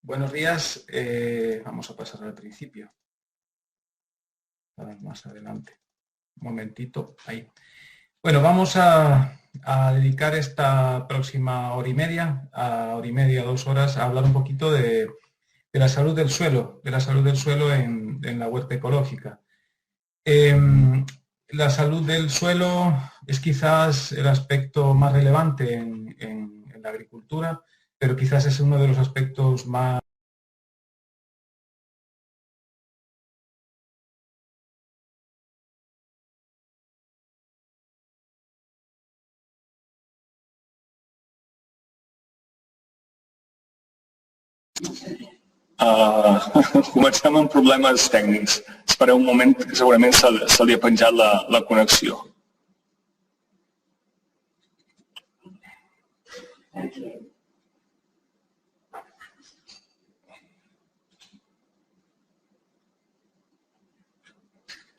Buenos días, vamos a pasar al principio. Más adelante. Un momentito, ahí. Bueno, vamos a dedicar esta próxima hora y media, 2 horas, a hablar un poquito de la salud del suelo, en la huerta ecológica. La salud del suelo es quizás el aspecto más relevante en la agricultura, pero quizás es uno de los aspectos más Comencem amb problemes tècnics. Espereu un moment que segurament se li ha penjat la connexió.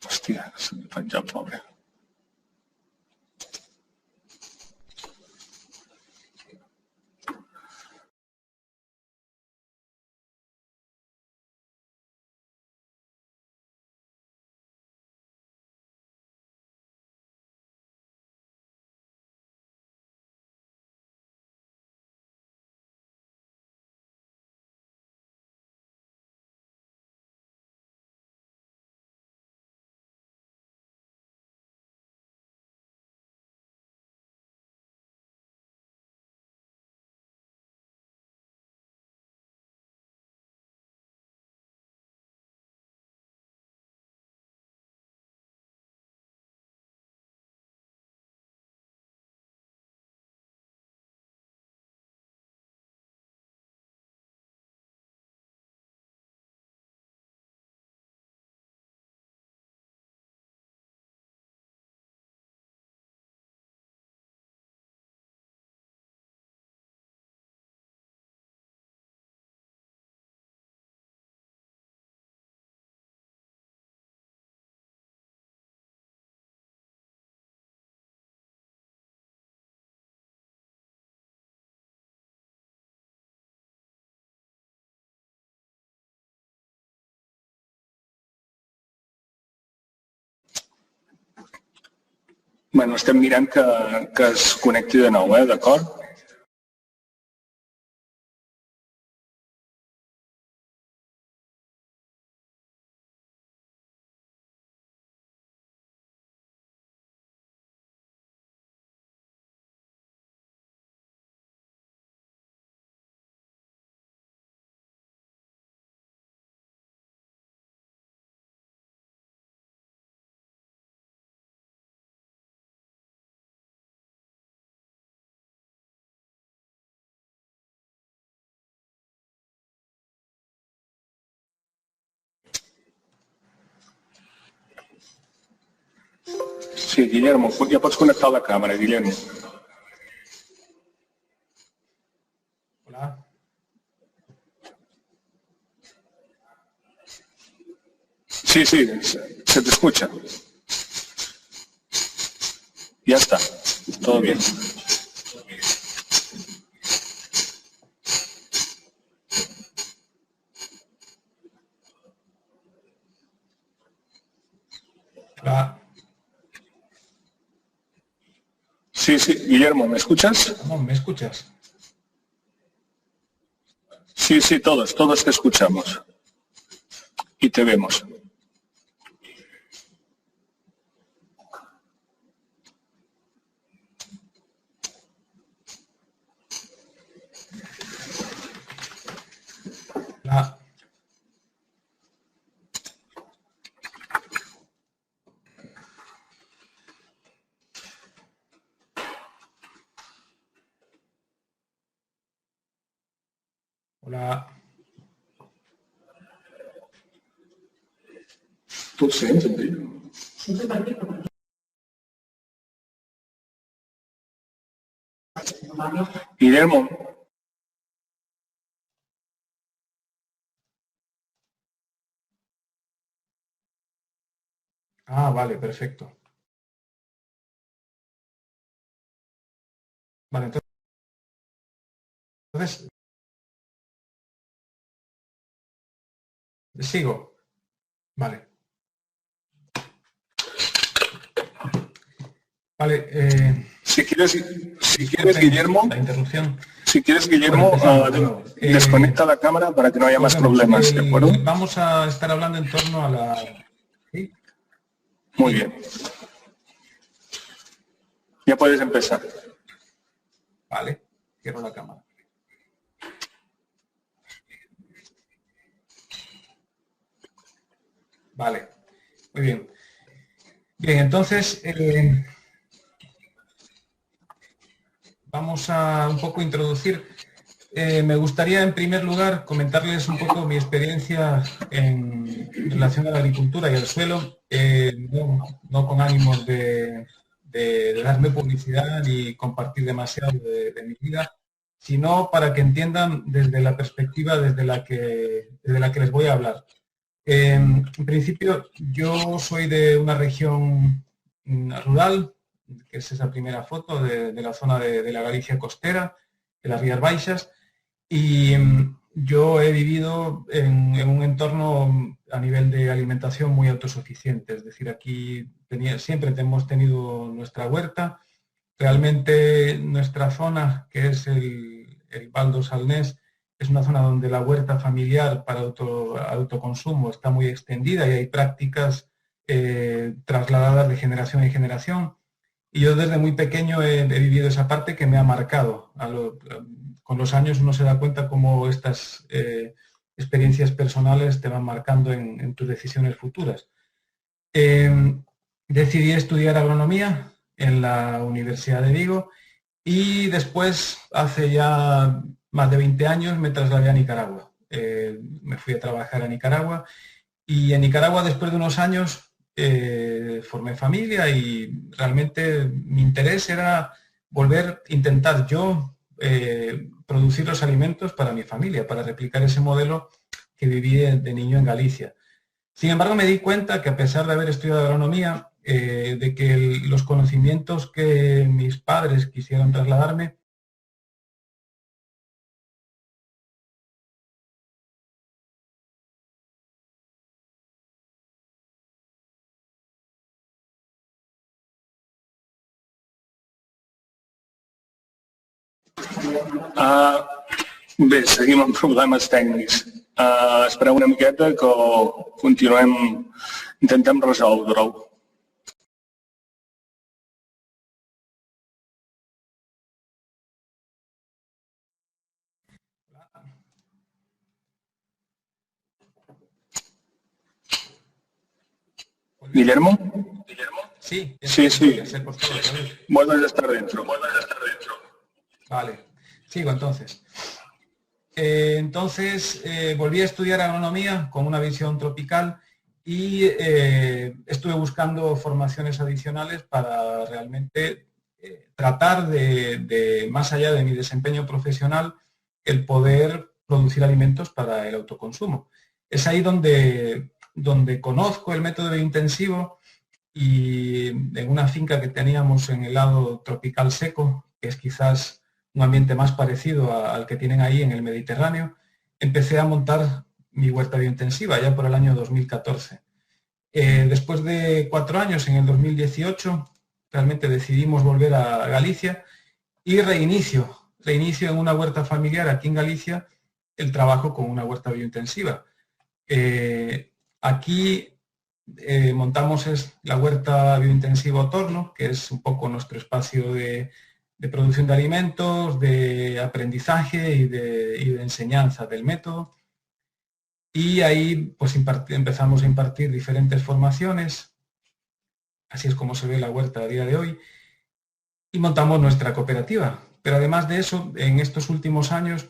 Hòstia, se li ha penjat, pobre. Bueno, estem mirant que es connecti de nou, d'acord? Sí, Guillermo, ja pots connectar la càmera, Guillermo. Hola. Sí, se te escucha. Ya está, todo bien. Hola. Sí, Guillermo, ¿me escuchas? Ramón, ¿me escuchas? Sí, todos te escuchamos. Y te vemos. Hola. Hola. Tu et sents, Enric? Guillermo. Ah, vale, perfecto. Vale, entonces Sigo. Vale. Vale. Si quieres, Guillermo, la interrupción. Si quieres, Guillermo, desconecta la cámara para que no haya más problemas, ¿de acuerdo? Vamos a estar hablando en torno a la... ¿Sí? Muy bien. Ya puedes empezar. Vale, cierro la cámara. Vale, muy bien. Bien, entonces vamos a un poco introducir. Me gustaría en primer lugar comentarles un poco mi experiencia en relación a la agricultura y al suelo, no con ánimos de darme publicidad ni compartir demasiado de mi vida, sino para que entiendan desde la perspectiva desde la que les voy a hablar. En principio, yo soy de una región rural, que es esa primera foto de la zona de la Galicia costera, de las Rías Baixas, y yo he vivido en un entorno a nivel de alimentación muy autosuficiente, es decir, aquí siempre hemos tenido nuestra huerta. Realmente nuestra zona, que es el Val do Salnés, es una zona donde la huerta familiar para autoconsumo está muy extendida y hay prácticas trasladadas de generación en generación. Y yo desde muy pequeño he vivido esa parte que me ha marcado. Con los años uno se da cuenta cómo estas experiencias personales te van marcando en tus decisiones futuras. Decidí estudiar agronomía en la Universidad de Vigo y después, hace ya más de 20 años, me trasladé a Nicaragua. Me fui a trabajar a Nicaragua y en Nicaragua, después de unos años, formé familia y realmente mi interés era volver a intentar yo producir los alimentos para mi familia, para replicar ese modelo que viví de niño en Galicia. Sin embargo, me di cuenta que a pesar de haber estudiado agronomía, de que los conocimientos que mis padres quisieron trasladarme Bé, seguim amb problemes tècnics. Espereu una miqueta que continuem, intentem resoldre-ho. ¿Guillermo? Sí. Sí. Vuelves a estar dentro. Vale, sigo entonces. Volví a estudiar agronomía con una visión tropical y estuve buscando formaciones adicionales para realmente tratar de, más allá de mi desempeño profesional, el poder producir alimentos para el autoconsumo. Es ahí donde conozco el método biointensivo y en una finca que teníamos en el lado tropical seco, que es quizás un ambiente más parecido al que tienen ahí en el Mediterráneo, empecé a montar mi huerta biointensiva ya por el año 2014. Después de 4 años, en el 2018, realmente decidimos volver a Galicia y reinicio en una huerta familiar aquí en Galicia el trabajo con una huerta biointensiva. Aquí montamos la huerta biointensiva Otorno, que es un poco nuestro espacio de producción de alimentos, de aprendizaje y de enseñanza del método. Y ahí pues empezamos a impartir diferentes formaciones, así es como se ve la huerta a día de hoy, y montamos nuestra cooperativa. Pero además de eso, en estos últimos años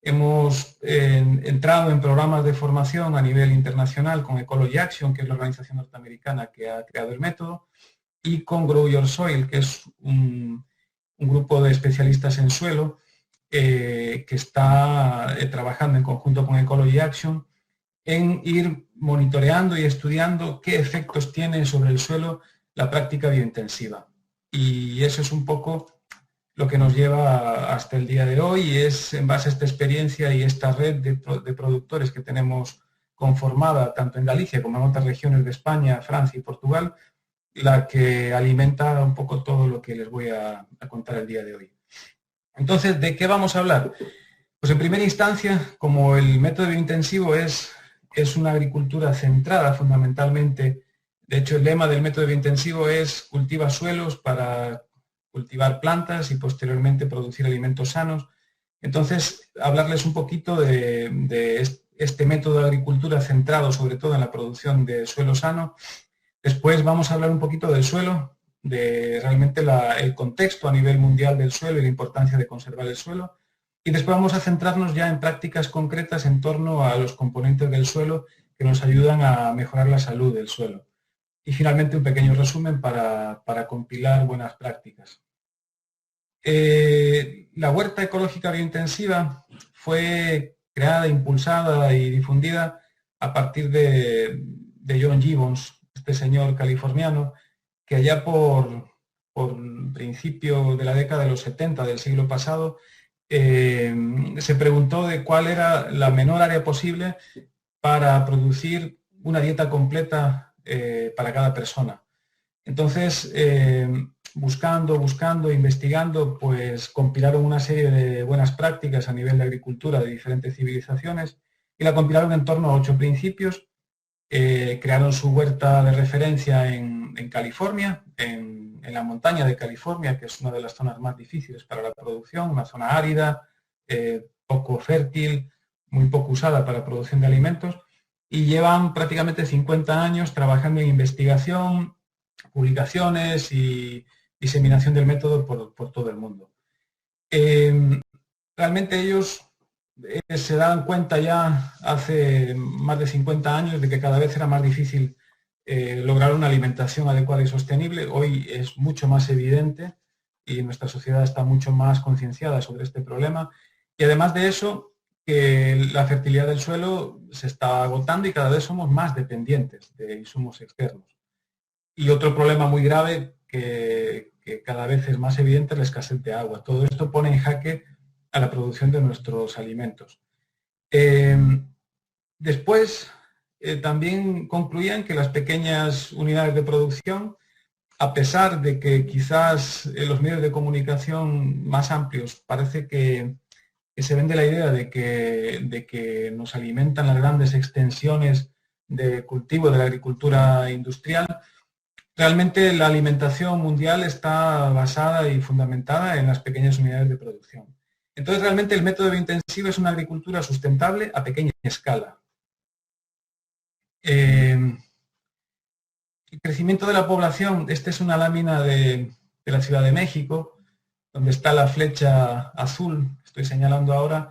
hemos entrado en programas de formación a nivel internacional con Ecology Action, que es la organización norteamericana que ha creado el método, y con Grow Your Soil, que es un grupo de especialistas en suelo que está trabajando en conjunto con Ecology Action en ir monitoreando y estudiando qué efectos tiene sobre el suelo la práctica biointensiva. Y eso es un poco lo que nos lleva hasta el día de hoy, y es en base a esta experiencia y esta red de productores que tenemos conformada tanto en Galicia como en otras regiones de España, Francia y Portugal, la que alimenta un poco todo lo que les voy a contar el día de hoy. Entonces, ¿de qué vamos a hablar? Pues en primera instancia, como el método biointensivo es una agricultura centrada fundamentalmente, de hecho el lema del método biointensivo es cultiva suelos para cultivar plantas y posteriormente producir alimentos sanos. Entonces, hablarles un poquito de este método de agricultura centrado sobre todo en la producción de suelo sano. Después vamos a hablar un poquito del suelo, de realmente el contexto a nivel mundial del suelo y la importancia de conservar el suelo. Y después vamos a centrarnos ya en prácticas concretas en torno a los componentes del suelo que nos ayudan a mejorar la salud del suelo. Y finalmente un pequeño resumen para compilar buenas prácticas. La huerta ecológica biointensiva fue creada, impulsada y difundida a partir de John Gibbons, este señor californiano, que allá por principio de la década de los 70 del siglo pasado se preguntó de cuál era la menor área posible para producir una dieta completa para cada persona. Entonces, buscando, investigando, pues compilaron una serie de buenas prácticas a nivel de agricultura de diferentes civilizaciones y la compilaron en torno a 8 principios. Crearon su huerta de referencia en California, en la montaña de California, que es una de las zonas más difíciles para la producción, una zona árida, poco fértil, muy poco usada para la producción de alimentos, y llevan prácticamente 50 años trabajando en investigación, publicaciones y diseminación del método por todo el mundo. Realmente ellos se dan cuenta ya hace más de 50 años de que cada vez era más difícil lograr una alimentación adecuada y sostenible. Hoy es mucho más evidente y nuestra sociedad está mucho más concienciada sobre este problema. Y además de eso, que la fertilidad del suelo se está agotando y cada vez somos más dependientes de insumos externos. Y otro problema muy grave que cada vez es más evidente es la escasez de agua. Todo esto pone en jaque a la producción de nuestros alimentos. Después, también concluían que las pequeñas unidades de producción, a pesar de que quizás los medios de comunicación más amplios parece que se vende la idea de que nos alimentan las grandes extensiones de cultivo de la agricultura industrial, realmente la alimentación mundial está basada y fundamentada en las pequeñas unidades de producción. Entonces, realmente el método biointensivo es una agricultura sustentable a pequeña escala. El crecimiento de la población, esta es una lámina de la Ciudad de México, donde está la flecha azul, que estoy señalando ahora,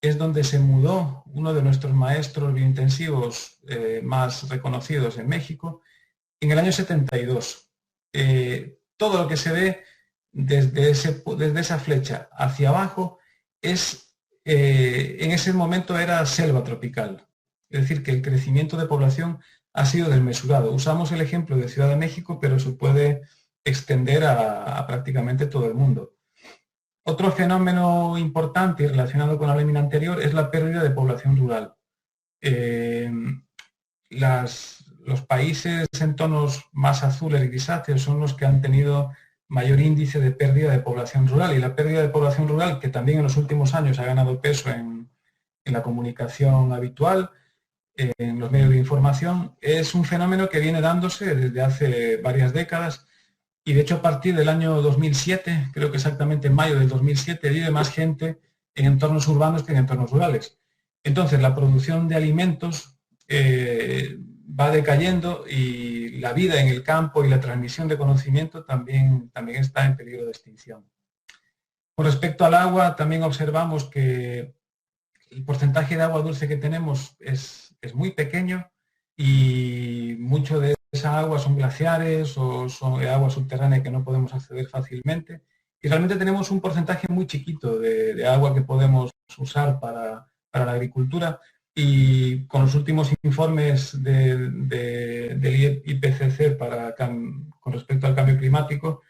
es donde se mudó uno de nuestros maestros biointensivos más reconocidos en México, en el año 72. Todo lo que se ve desde esa flecha hacia abajo en ese momento era selva tropical. Es decir, que el crecimiento de población ha sido desmesurado. Usamos el ejemplo de Ciudad de México, pero se puede extender a prácticamente todo el mundo. Otro fenómeno importante relacionado con la lámina anterior es la pérdida de población rural. Los países en tonos más azules y grisáceos son los que han tenido mayor índice de pérdida de población rural, y la pérdida de población rural, que también en los últimos años ha ganado peso en la comunicación habitual, en los medios de información, es un fenómeno que viene dándose desde hace varias décadas, y de hecho a partir del año 2007, creo que exactamente en mayo del 2007, vive más gente en entornos urbanos que en entornos rurales. Entonces la producción de alimentos va decayendo y la vida en el campo y la transmisión de conocimiento también está en peligro de extinción. Con respecto al agua, también observamos que el porcentaje de agua dulce que tenemos es muy pequeño y mucho de esa agua son glaciares o son agua subterránea que no podemos acceder fácilmente. Y realmente tenemos un porcentaje muy chiquito de agua que podemos usar para la agricultura. Y con los últimos informes del IPCC con respecto al cambio climático,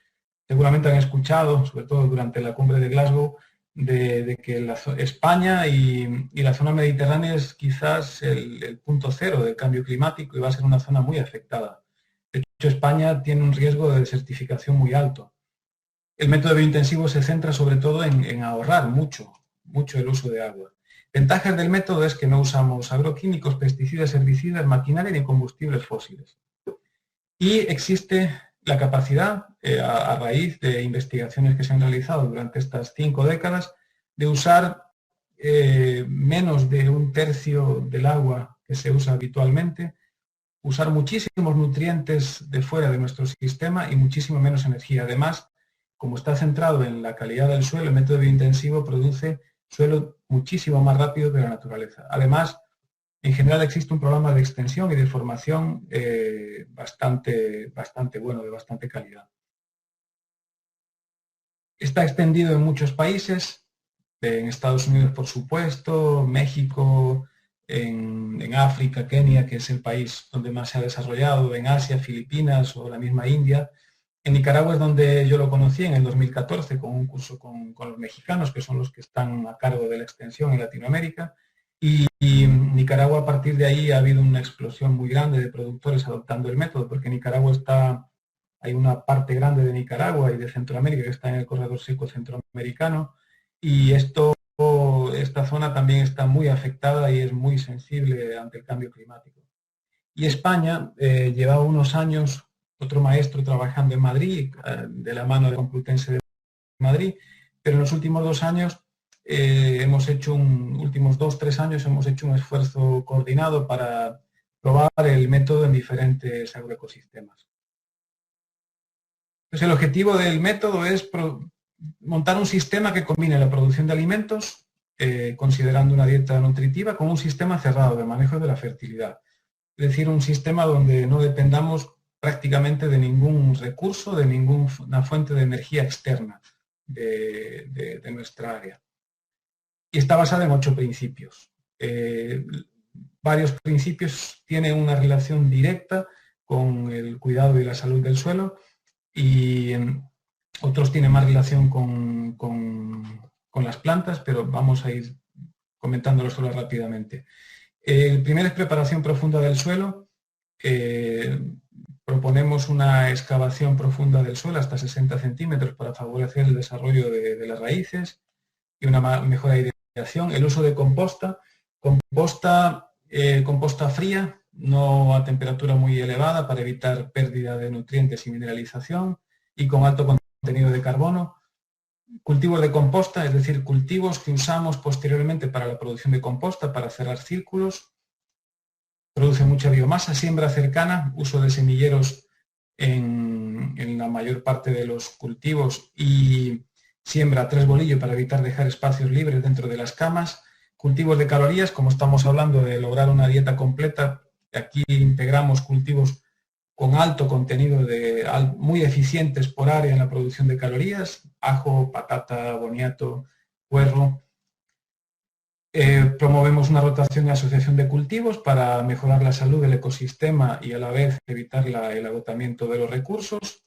seguramente han escuchado, sobre todo durante la cumbre de Glasgow, de que España y la zona mediterránea es quizás el punto cero del cambio climático y va a ser una zona muy afectada. De hecho, España tiene un riesgo de desertificación muy alto. El método biointensivo se centra sobre todo en ahorrar mucho el uso de agua. Ventajas del método es que no usamos agroquímicos, pesticidas, herbicidas, maquinaria ni combustibles fósiles. Y existe la capacidad, a raíz de investigaciones que se han realizado durante estas 5 décadas, de usar menos de 1/3 del agua que se usa habitualmente, usar muchísimos nutrientes de fuera de nuestro sistema y muchísimo menos energía. Además, como está centrado en la calidad del suelo, el método biointensivo produce suelo muchísimo más rápido que la naturaleza. Además, en general existe un programa de extensión y de formación bastante bueno, de bastante calidad. Está extendido en muchos países, en Estados Unidos por supuesto, México, en África, Kenia, que es el país donde más se ha desarrollado, en Asia, Filipinas o la misma India. En Nicaragua es donde yo lo conocí en el 2014 con un curso con los mexicanos, que son los que están a cargo de la extensión en Latinoamérica. Y Nicaragua, a partir de ahí, ha habido una explosión muy grande de productores adoptando el método, porque Nicaragua hay una parte grande de Nicaragua y de Centroamérica que está en el corredor seco centroamericano, y esta zona también está muy afectada y es muy sensible ante el cambio climático. Y España lleva unos años, otro maestro trabajando en Madrid, de la mano de Complutense de Madrid, pero en los últimos 2 años últimos 2-3 años hemos hecho un esfuerzo coordinado para probar el método en diferentes agroecosistemas. Entonces, el objetivo del método es montar un sistema que combine la producción de alimentos, considerando una dieta nutritiva, con un sistema cerrado de manejo de la fertilidad. Es decir, un sistema donde no dependamos prácticamente de ningún recurso, de ninguna fuente de energía externa de nuestra área. Y está basada en 8 principios. Varios principios tienen una relación directa con el cuidado y la salud del suelo y otros tienen más relación con las plantas, pero vamos a ir comentándolos solo rápidamente. El primero es preparación profunda del suelo. Proponemos una excavación profunda del suelo hasta 60 centímetros para favorecer el desarrollo de las raíces y una mejor aireación. El uso de composta fría, no a temperatura muy elevada para evitar pérdida de nutrientes y mineralización, y con alto contenido de carbono. Cultivos de composta, es decir, cultivos que usamos posteriormente para la producción de composta, para cerrar círculos. Produce mucha biomasa. Siembra cercana, uso de semilleros en la mayor parte de los cultivos y siembra 3 bolillos para evitar dejar espacios libres dentro de las camas. Cultivos de calorías, como estamos hablando de lograr una dieta completa, aquí integramos cultivos con alto contenido muy eficientes por área en la producción de calorías: ajo, patata, boniato, puerro. Promovemos una rotación y asociación de cultivos para mejorar la salud del ecosistema y a la vez evitar el agotamiento de los recursos.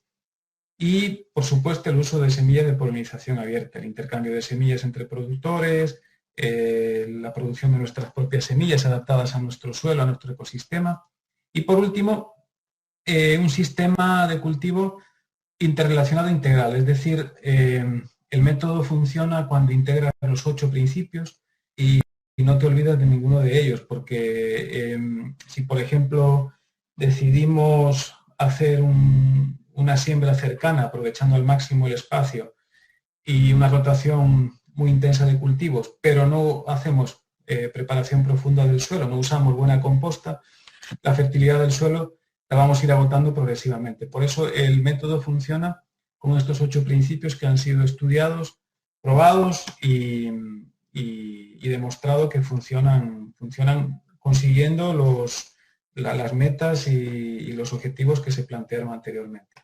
Y, por supuesto, el uso de semillas de polinización abierta, el intercambio de semillas entre productores, la producción de nuestras propias semillas adaptadas a nuestro suelo, a nuestro ecosistema. Y, por último, un sistema de cultivo interrelacionado integral, es decir, el método funciona cuando integra los 8 principios y no te olvidas de ninguno de ellos, porque si, por ejemplo, decidimos hacer una siembra cercana, aprovechando al máximo el espacio, y una rotación muy intensa de cultivos, pero no hacemos preparación profunda del suelo, no usamos buena composta, la fertilidad del suelo la vamos a ir agotando progresivamente. Por eso el método funciona con estos 8 principios que han sido estudiados, probados y demostrado que funcionan consiguiendo las metas y los objetivos que se plantearon anteriormente.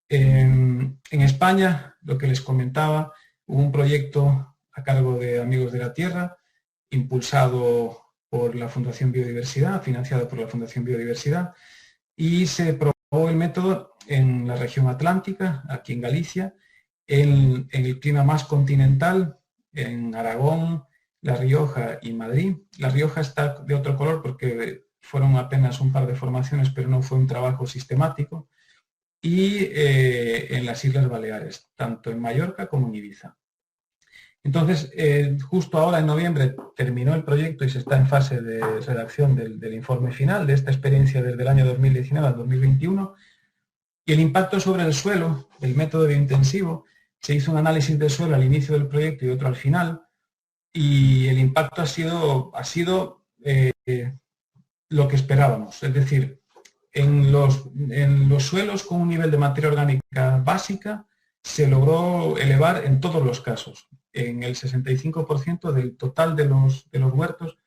En España, lo que les comentaba, hubo un proyecto a cargo de Amigos de la Tierra, impulsado por la Fundación Biodiversidad, financiado por la Fundación Biodiversidad, y se probó el método en la región atlántica, aquí en Galicia, en el clima más continental, en Aragón, La Rioja y Madrid. La Rioja está de otro color porque fueron apenas un par de formaciones, pero no fue un trabajo sistemático. Y en las Islas Baleares, tanto en Mallorca como en Ibiza. Entonces, justo ahora en noviembre terminó el proyecto y se está en fase de redacción del informe final de esta experiencia desde el año 2019 al 2021. Y el impacto sobre el suelo, el método biointensivo, se hizo un análisis de suelo al inicio del proyecto y otro al final, y el impacto ha sido lo que esperábamos. Es decir, en los suelos con un nivel de materia orgánica básica se logró elevar en todos los casos. En el 65% del total de los huertos.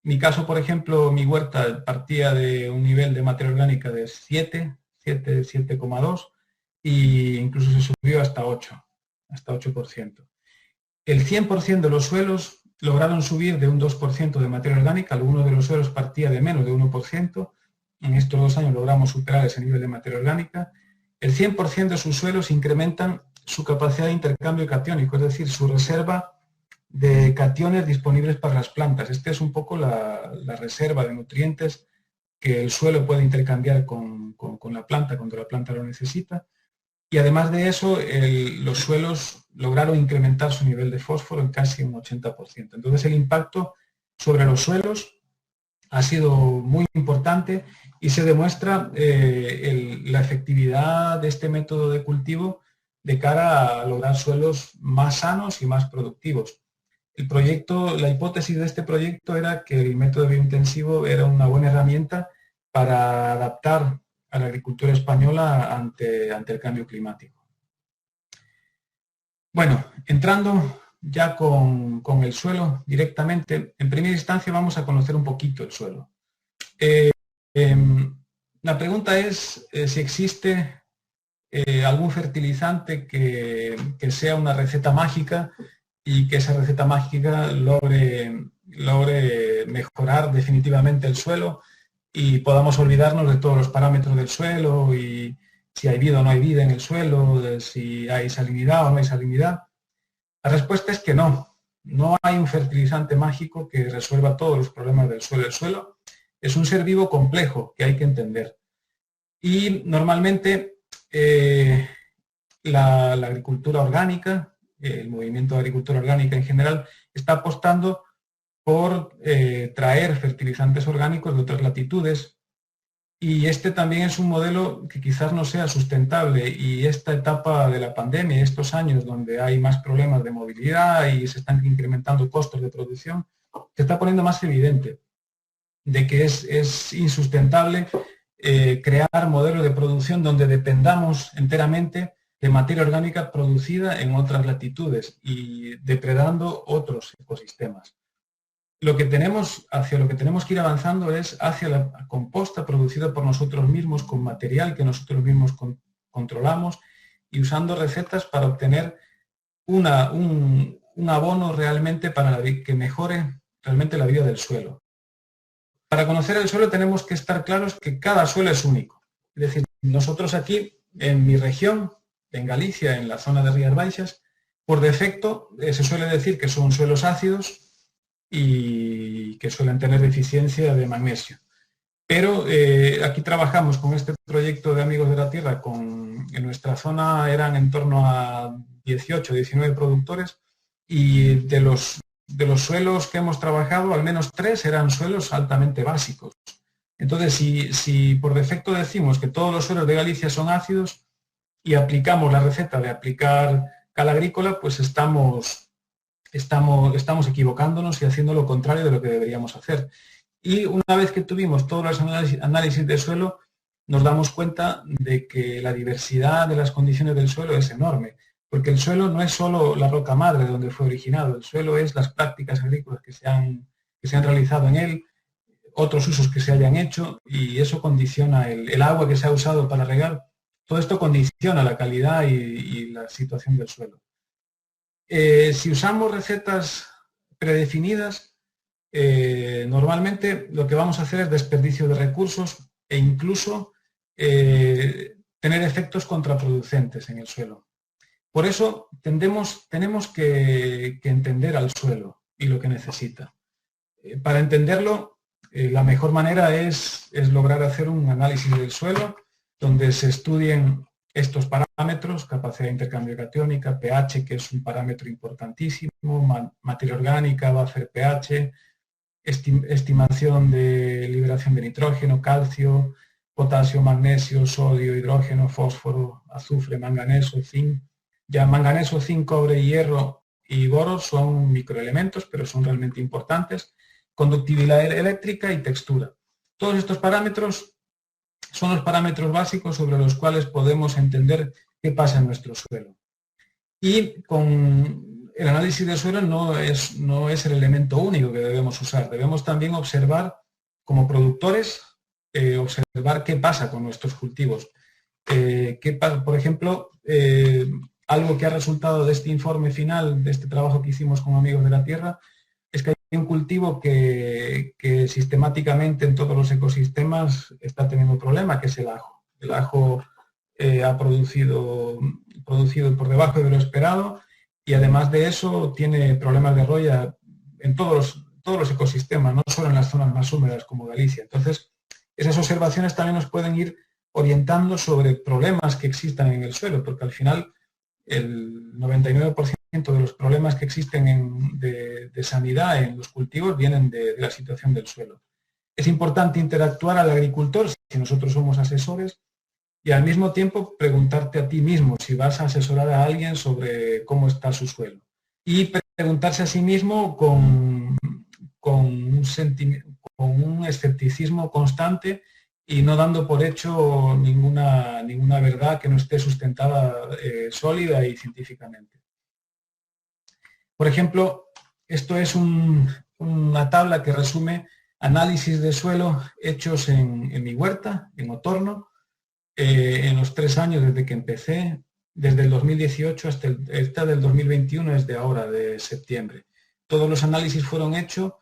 Mi caso, por ejemplo, mi huerta partía de un nivel de materia orgánica de 7,2 e incluso se subió hasta 8%. El 100% de los suelos lograron subir de un 2% de materia orgánica, algunos de los suelos partía de menos de 1%, en estos 2 años logramos superar ese nivel de materia orgánica. El 100% de sus suelos incrementan su capacidad de intercambio catiónico, es decir, su reserva de cationes disponibles para las plantas. Esta es un poco la reserva de nutrientes que el suelo puede intercambiar con la planta cuando la planta lo necesita. Y además de eso, los suelos lograron incrementar su nivel de fósforo en casi un 80%. Entonces el impacto sobre los suelos ha sido muy importante y se demuestra la efectividad de este método de cultivo de cara a lograr suelos más sanos y más productivos. La hipótesis de este proyecto era que el método biointensivo era una buena herramienta para adaptar a la agricultura española ante el cambio climático. Bueno, entrando ya con el suelo directamente, en primera instancia vamos a conocer un poquito el suelo. La pregunta es si existe algún fertilizante que sea una receta mágica y que esa receta mágica logre mejorar definitivamente el suelo y podamos olvidarnos de todos los parámetros del suelo y si hay vida o no hay vida en el suelo, de si hay salinidad o no hay salinidad. La respuesta es que no hay un fertilizante mágico que resuelva todos los problemas del suelo. El suelo es un ser vivo complejo que hay que entender. Y normalmente la agricultura orgánica, el movimiento de agricultura orgánica en general, está apostando por traer fertilizantes orgánicos de otras latitudes, y este también es un modelo que quizás no sea sustentable, y esta etapa de la pandemia, estos años donde hay más problemas de movilidad y se están incrementando costos de producción, se está poniendo más evidente de que es insustentable crear modelos de producción donde dependamos enteramente de materia orgánica producida en otras latitudes y depredando otros ecosistemas. Hacia lo que tenemos que ir avanzando es hacia la composta producida por nosotros mismos, con material que nosotros mismos controlamos y usando recetas para obtener un abono realmente que mejore realmente la vida del suelo. Para conocer el suelo tenemos que estar claros que cada suelo es único. Es decir, nosotros aquí, en mi región, en Galicia, en la zona de Rías Baixas, por defecto se suele decir que son suelos ácidos y que suelen tener deficiencia de magnesio. Pero aquí trabajamos con este proyecto de Amigos de la Tierra, en nuestra zona eran en torno a 18, 19 productores, y de los suelos que hemos trabajado, al menos 3 eran suelos altamente básicos. Entonces, si por defecto decimos que todos los suelos de Galicia son ácidos y aplicamos la receta de aplicar cal agrícola, pues estamos equivocándonos y haciendo lo contrario de lo que deberíamos hacer. Y una vez que tuvimos todos los análisis de suelo, nos damos cuenta de que la diversidad de las condiciones del suelo es enorme, porque el suelo no es solo la roca madre donde fue originado, el suelo es las prácticas agrícolas que se han realizado en él, otros usos que se hayan hecho, y eso condiciona el agua que se ha usado para regar. Todo esto condiciona la calidad y la situación del suelo. Si usamos recetas predefinidas, normalmente lo que vamos a hacer es desperdicio de recursos e incluso tener efectos contraproducentes en el suelo. Por eso tenemos que entender al suelo y lo que necesita. Para entenderlo, la mejor manera es lograr hacer un análisis del suelo donde se estudien estos parámetros: capacidad de intercambio catiónica, pH, que es un parámetro importantísimo, materia orgánica, va a hacer pH, estimación de liberación de nitrógeno, calcio, potasio, magnesio, sodio, hidrógeno, fósforo, azufre, manganeso, zinc. Ya manganeso, zinc, cobre, hierro y boro son microelementos, pero son realmente importantes. Conductividad eléctrica y textura. Todos estos parámetros son los parámetros básicos sobre los cuales podemos entender qué pasa en nuestro suelo. Y con el análisis del suelo no es el elemento único que debemos usar. Debemos también observar, como productores, observar qué pasa con nuestros cultivos. Por ejemplo, algo que ha resultado de este informe final, de este trabajo que hicimos con Amigos de la Tierra, es que hay un cultivo que sistemáticamente en todos los ecosistemas está teniendo un problema, que es el ajo. El ajo ha producido por debajo de lo esperado y además de eso tiene problemas de roya en todos los ecosistemas, no solo en las zonas más húmedas como Galicia. Entonces, esas observaciones también nos pueden ir orientando sobre problemas que existan en el suelo, porque al final el 99% de los problemas que existen de sanidad en los cultivos vienen de la situación del suelo. Es importante interactuar al agricultor, si nosotros somos asesores, y al mismo tiempo preguntarte a ti mismo si vas a asesorar a alguien sobre cómo está su suelo. Y preguntarse a sí mismo con un escepticismo constante y no dando por hecho ninguna verdad que no esté sustentada sólida y científicamente. Por ejemplo, esto es una tabla que resume análisis de suelo hechos en mi huerta, en Otorno, en los 3 años desde que empecé, desde el 2018 hasta el 2021, desde ahora, de septiembre. Todos los análisis fueron hechos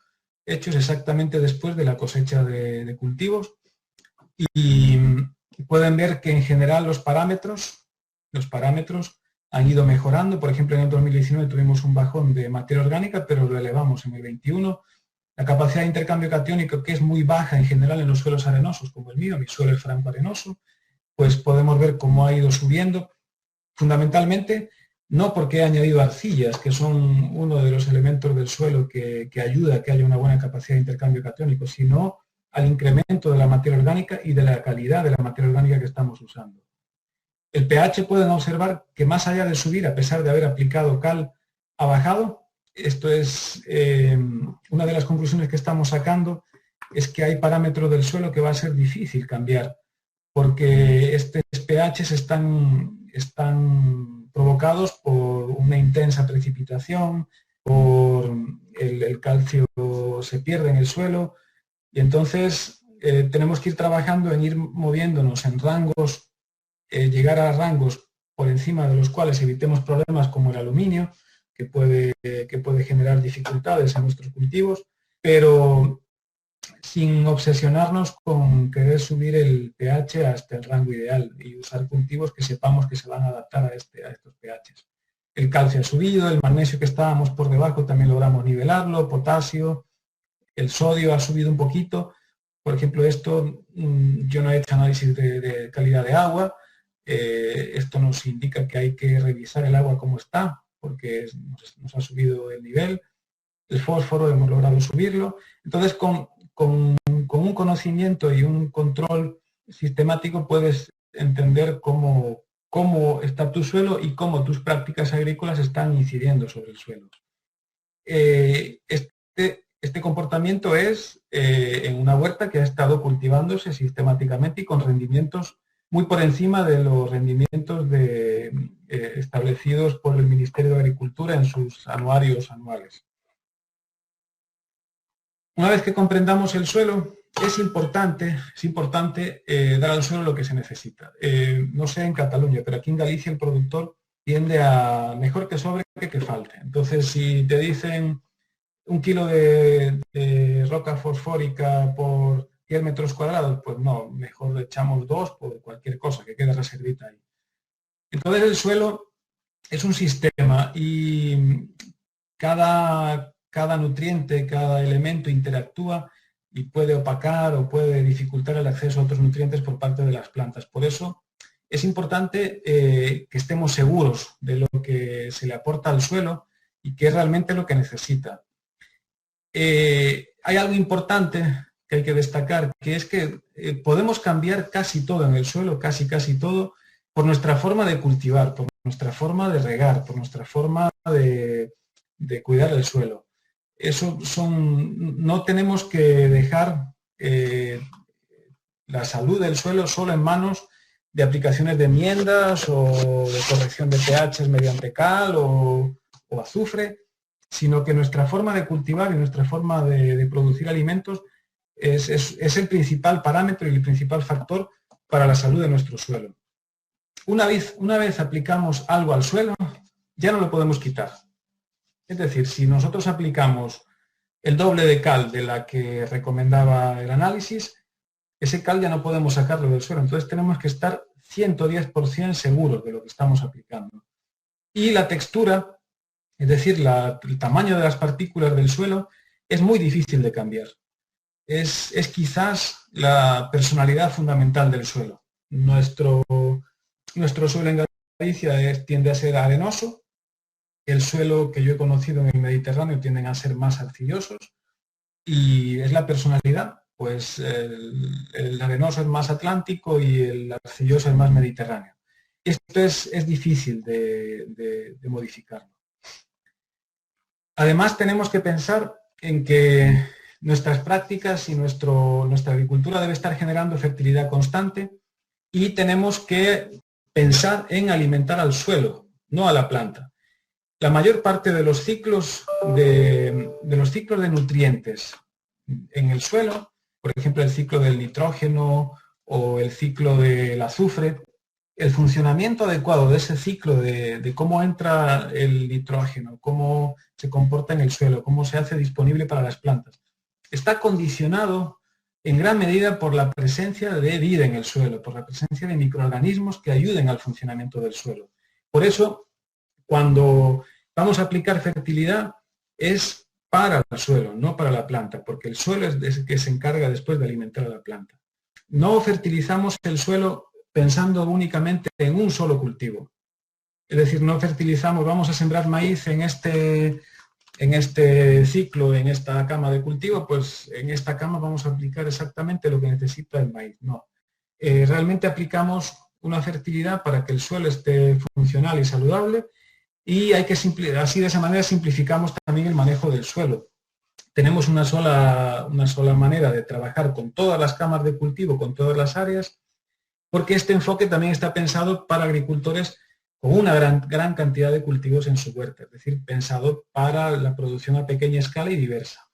exactamente después de la cosecha de cultivos. Y pueden ver que en general los parámetros han ido mejorando. Por ejemplo, en el 2019 tuvimos un bajón de materia orgánica, pero lo elevamos en el 21. La capacidad de intercambio catiónico, que es muy baja en general en los suelos arenosos, como el mío, mi suelo es franco arenoso, pues podemos ver cómo ha ido subiendo. Fundamentalmente, no porque he añadido arcillas, que son uno de los elementos del suelo que ayuda a que haya una buena capacidad de intercambio catiónico, sino al incremento de la materia orgánica y de la calidad de la materia orgánica que estamos usando. El pH pueden observar que más allá de subir, a pesar de haber aplicado cal, ha bajado. Esto es una de las conclusiones que estamos sacando, es que hay parámetros del suelo que va a ser difícil cambiar, porque estos pHs están provocados por una intensa precipitación, por el calcio se pierde en el suelo. Y entonces tenemos que ir trabajando en ir moviéndonos en rangos, llegar a rangos por encima de los cuales evitemos problemas como el aluminio, que puede generar dificultades en nuestros cultivos, pero sin obsesionarnos con querer subir el pH hasta el rango ideal y usar cultivos que sepamos que se van a adaptar a estos pHs. El calcio ha subido, el magnesio que estábamos por debajo también logramos nivelarlo, potasio. El sodio ha subido un poquito. Por ejemplo, esto, yo no he hecho análisis de calidad de agua. Esto nos indica que hay que revisar el agua cómo está, porque nos ha subido el nivel. El fósforo hemos logrado subirlo. Entonces, con un conocimiento y un control sistemático puedes entender cómo está tu suelo y cómo tus prácticas agrícolas están incidiendo sobre el suelo. Este comportamiento es en una huerta que ha estado cultivándose sistemáticamente y con rendimientos muy por encima de los rendimientos establecidos por el Ministerio de Agricultura en sus anuarios anuales. Una vez que comprendamos el suelo, es importante dar al suelo lo que se necesita. No sé en Cataluña, pero aquí en Galicia el productor tiende a mejor que sobre que falte. Entonces, si te dicen 1 kilo de roca fosfórica por 10 metros cuadrados, pues no, mejor le echamos 2 por cualquier cosa, que quede reservita ahí. Entonces el suelo es un sistema y cada nutriente, cada elemento interactúa y puede opacar o puede dificultar el acceso a otros nutrientes por parte de las plantas. Por eso es importante que estemos seguros de lo que se le aporta al suelo y que es realmente lo que necesita. Hay algo importante que hay que destacar, que es que podemos cambiar casi todo en el suelo, casi todo, por nuestra forma de cultivar, por nuestra forma de regar, por nuestra forma de cuidar el suelo. No tenemos que dejar la salud del suelo solo en manos de aplicaciones de enmiendas o de corrección de pH mediante cal o azufre, sino que nuestra forma de cultivar y nuestra forma de producir alimentos es el principal parámetro y el principal factor para la salud de nuestro suelo. Una vez aplicamos algo al suelo, ya no lo podemos quitar. Es decir, si nosotros aplicamos el doble de cal de la que recomendaba el análisis, ese cal ya no podemos sacarlo del suelo. Entonces tenemos que estar 110% seguros de lo que estamos aplicando. Y la textura, es decir, el tamaño de las partículas del suelo, es muy difícil de cambiar. Es quizás la personalidad fundamental del suelo. Nuestro suelo en Galicia tiende a ser arenoso. El suelo que yo he conocido en el Mediterráneo tienden a ser más arcillosos. Y es la personalidad. Pues el arenoso es más atlántico y el arcilloso es más mediterráneo. Esto es difícil de modificarlo. Además, tenemos que pensar en que nuestras prácticas y nuestra agricultura debe estar generando fertilidad constante y tenemos que pensar en alimentar al suelo, no a la planta. La mayor parte de los ciclos de nutrientes en el suelo, por ejemplo, el ciclo del nitrógeno o el ciclo del azufre, el funcionamiento adecuado de ese ciclo de cómo entra el nitrógeno, cómo se comporta en el suelo, cómo se hace disponible para las plantas, está condicionado en gran medida por la presencia de vida en el suelo, por la presencia de microorganismos que ayuden al funcionamiento del suelo. Por eso, cuando vamos a aplicar fertilidad, es para el suelo, no para la planta, porque el suelo es el que se encarga después de alimentar a la planta. No fertilizamos el suelo pensando únicamente en un solo cultivo. Es decir, no fertilizamos, vamos a sembrar maíz en este ciclo, en esta cama de cultivo, pues en esta cama vamos a aplicar exactamente lo que necesita el maíz. No. Realmente aplicamos una fertilidad para que el suelo esté funcional y saludable y así de esa manera simplificamos también el manejo del suelo. Tenemos una sola manera de trabajar con todas las camas de cultivo, con todas las áreas, porque este enfoque también está pensado para agricultores con una gran cantidad de cultivos en su huerta, es decir, pensado para la producción a pequeña escala y diversa.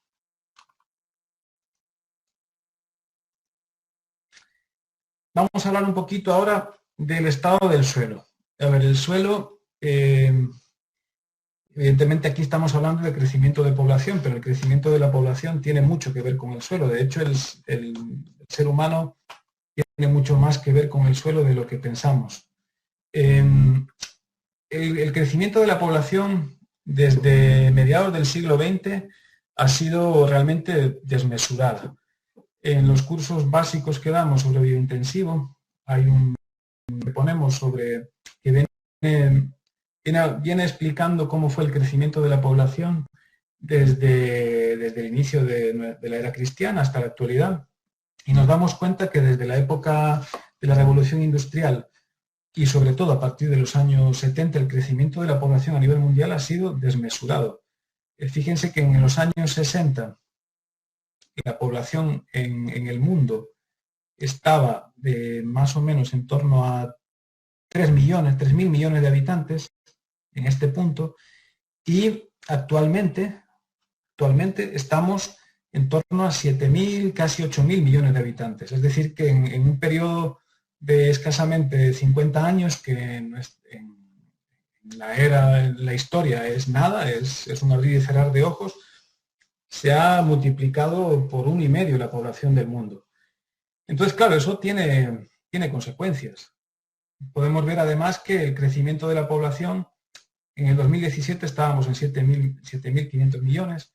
Vamos a hablar un poquito ahora del estado del suelo. A ver, el suelo, evidentemente aquí estamos hablando de crecimiento de población, pero el crecimiento de la población tiene mucho que ver con el suelo. De hecho, el ser humano tiene mucho más que ver con el suelo de lo que pensamos. El crecimiento de la población desde mediados del siglo XX ha sido realmente desmesurado. En los cursos básicos que damos sobre biointensivo, hay que ponemos sobre que viene explicando cómo fue el crecimiento de la población desde el inicio de la era cristiana hasta la actualidad. Y nos damos cuenta que desde la época de la Revolución Industrial y sobre todo a partir de los años 70 el crecimiento de la población a nivel mundial ha sido desmesurado. Fíjense que en los años 60 la población en el mundo estaba de más o menos en torno a 3.000 millones de habitantes en este punto y actualmente estamos en torno a 7.000, casi 8.000 millones de habitantes. Es decir, que en un periodo de escasamente 50 años, que en la historia es nada, es un abrir y cerrar de ojos, se ha multiplicado por 1,5 la población del mundo. Entonces, claro, eso tiene consecuencias. Podemos ver además que el crecimiento de la población En el 2017 estábamos en 7.500 millones,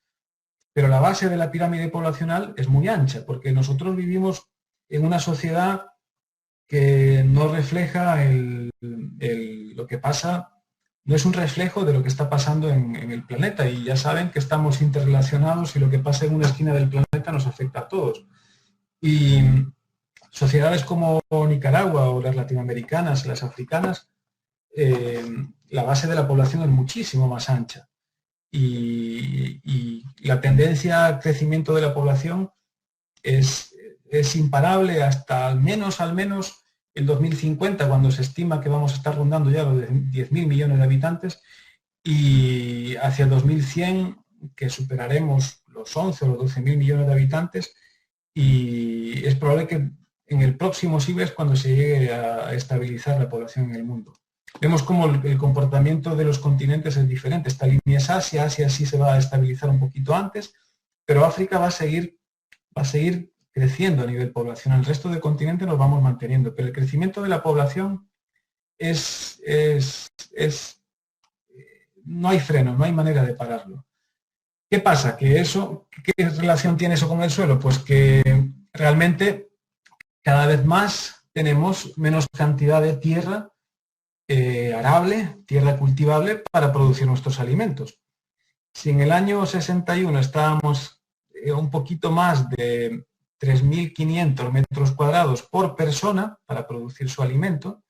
pero la base de la pirámide poblacional es muy ancha, porque nosotros vivimos en una sociedad que no refleja lo que pasa, no es un reflejo de lo que está pasando en el planeta, y ya saben que estamos interrelacionados y lo que pasa en una esquina del planeta nos afecta a todos. Y sociedades como Nicaragua o las latinoamericanas, las africanas, la base de la población es muchísimo más ancha. Y la tendencia al crecimiento de la población es imparable hasta al menos el 2050, cuando se estima que vamos a estar rondando ya los 10.000 millones de habitantes, y hacia el 2100 que superaremos los 11 o los 12.000 millones de habitantes, y es probable que en el próximo siglo es cuando se llegue a estabilizar la población en el mundo. Vemos cómo el comportamiento de los continentes es diferente. Esta línea es Asia, Asia sí se va a estabilizar un poquito antes, pero África va a seguir creciendo a nivel poblacional. El resto del continente nos vamos manteniendo, pero el crecimiento de la población no hay freno, no hay manera de pararlo. ¿Qué pasa? ¿Qué relación tiene eso con el suelo? Pues que realmente cada vez más tenemos menos cantidad de tierra arable, tierra cultivable para producir nuestros alimentos. Si en el año 61 estábamos un poquito más de 3.500 metros cuadrados por persona para producir su alimento,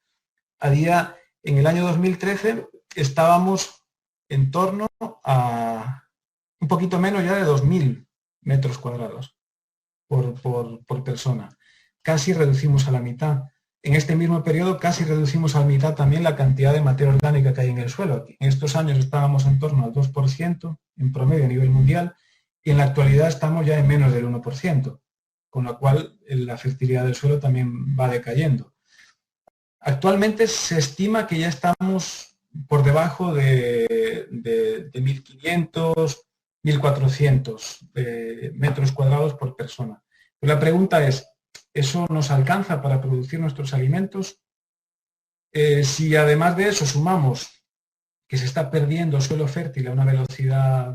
en el año 2013 estábamos en torno a un poquito menos ya de 2.000 metros cuadrados por persona. Casi reducimos a la mitad. En este mismo periodo casi reducimos a la mitad también la cantidad de materia orgánica que hay en el suelo. En estos años estábamos en torno al 2% en promedio a nivel mundial, y en la actualidad estamos ya en menos del 1%, con lo cual la fertilidad del suelo también va decayendo. Actualmente se estima que ya estamos por debajo de 1.500, 1.400 metros cuadrados por persona. Pero la pregunta es, ¿eso nos alcanza para producir nuestros alimentos? Si además de eso sumamos que se está perdiendo suelo fértil a una velocidad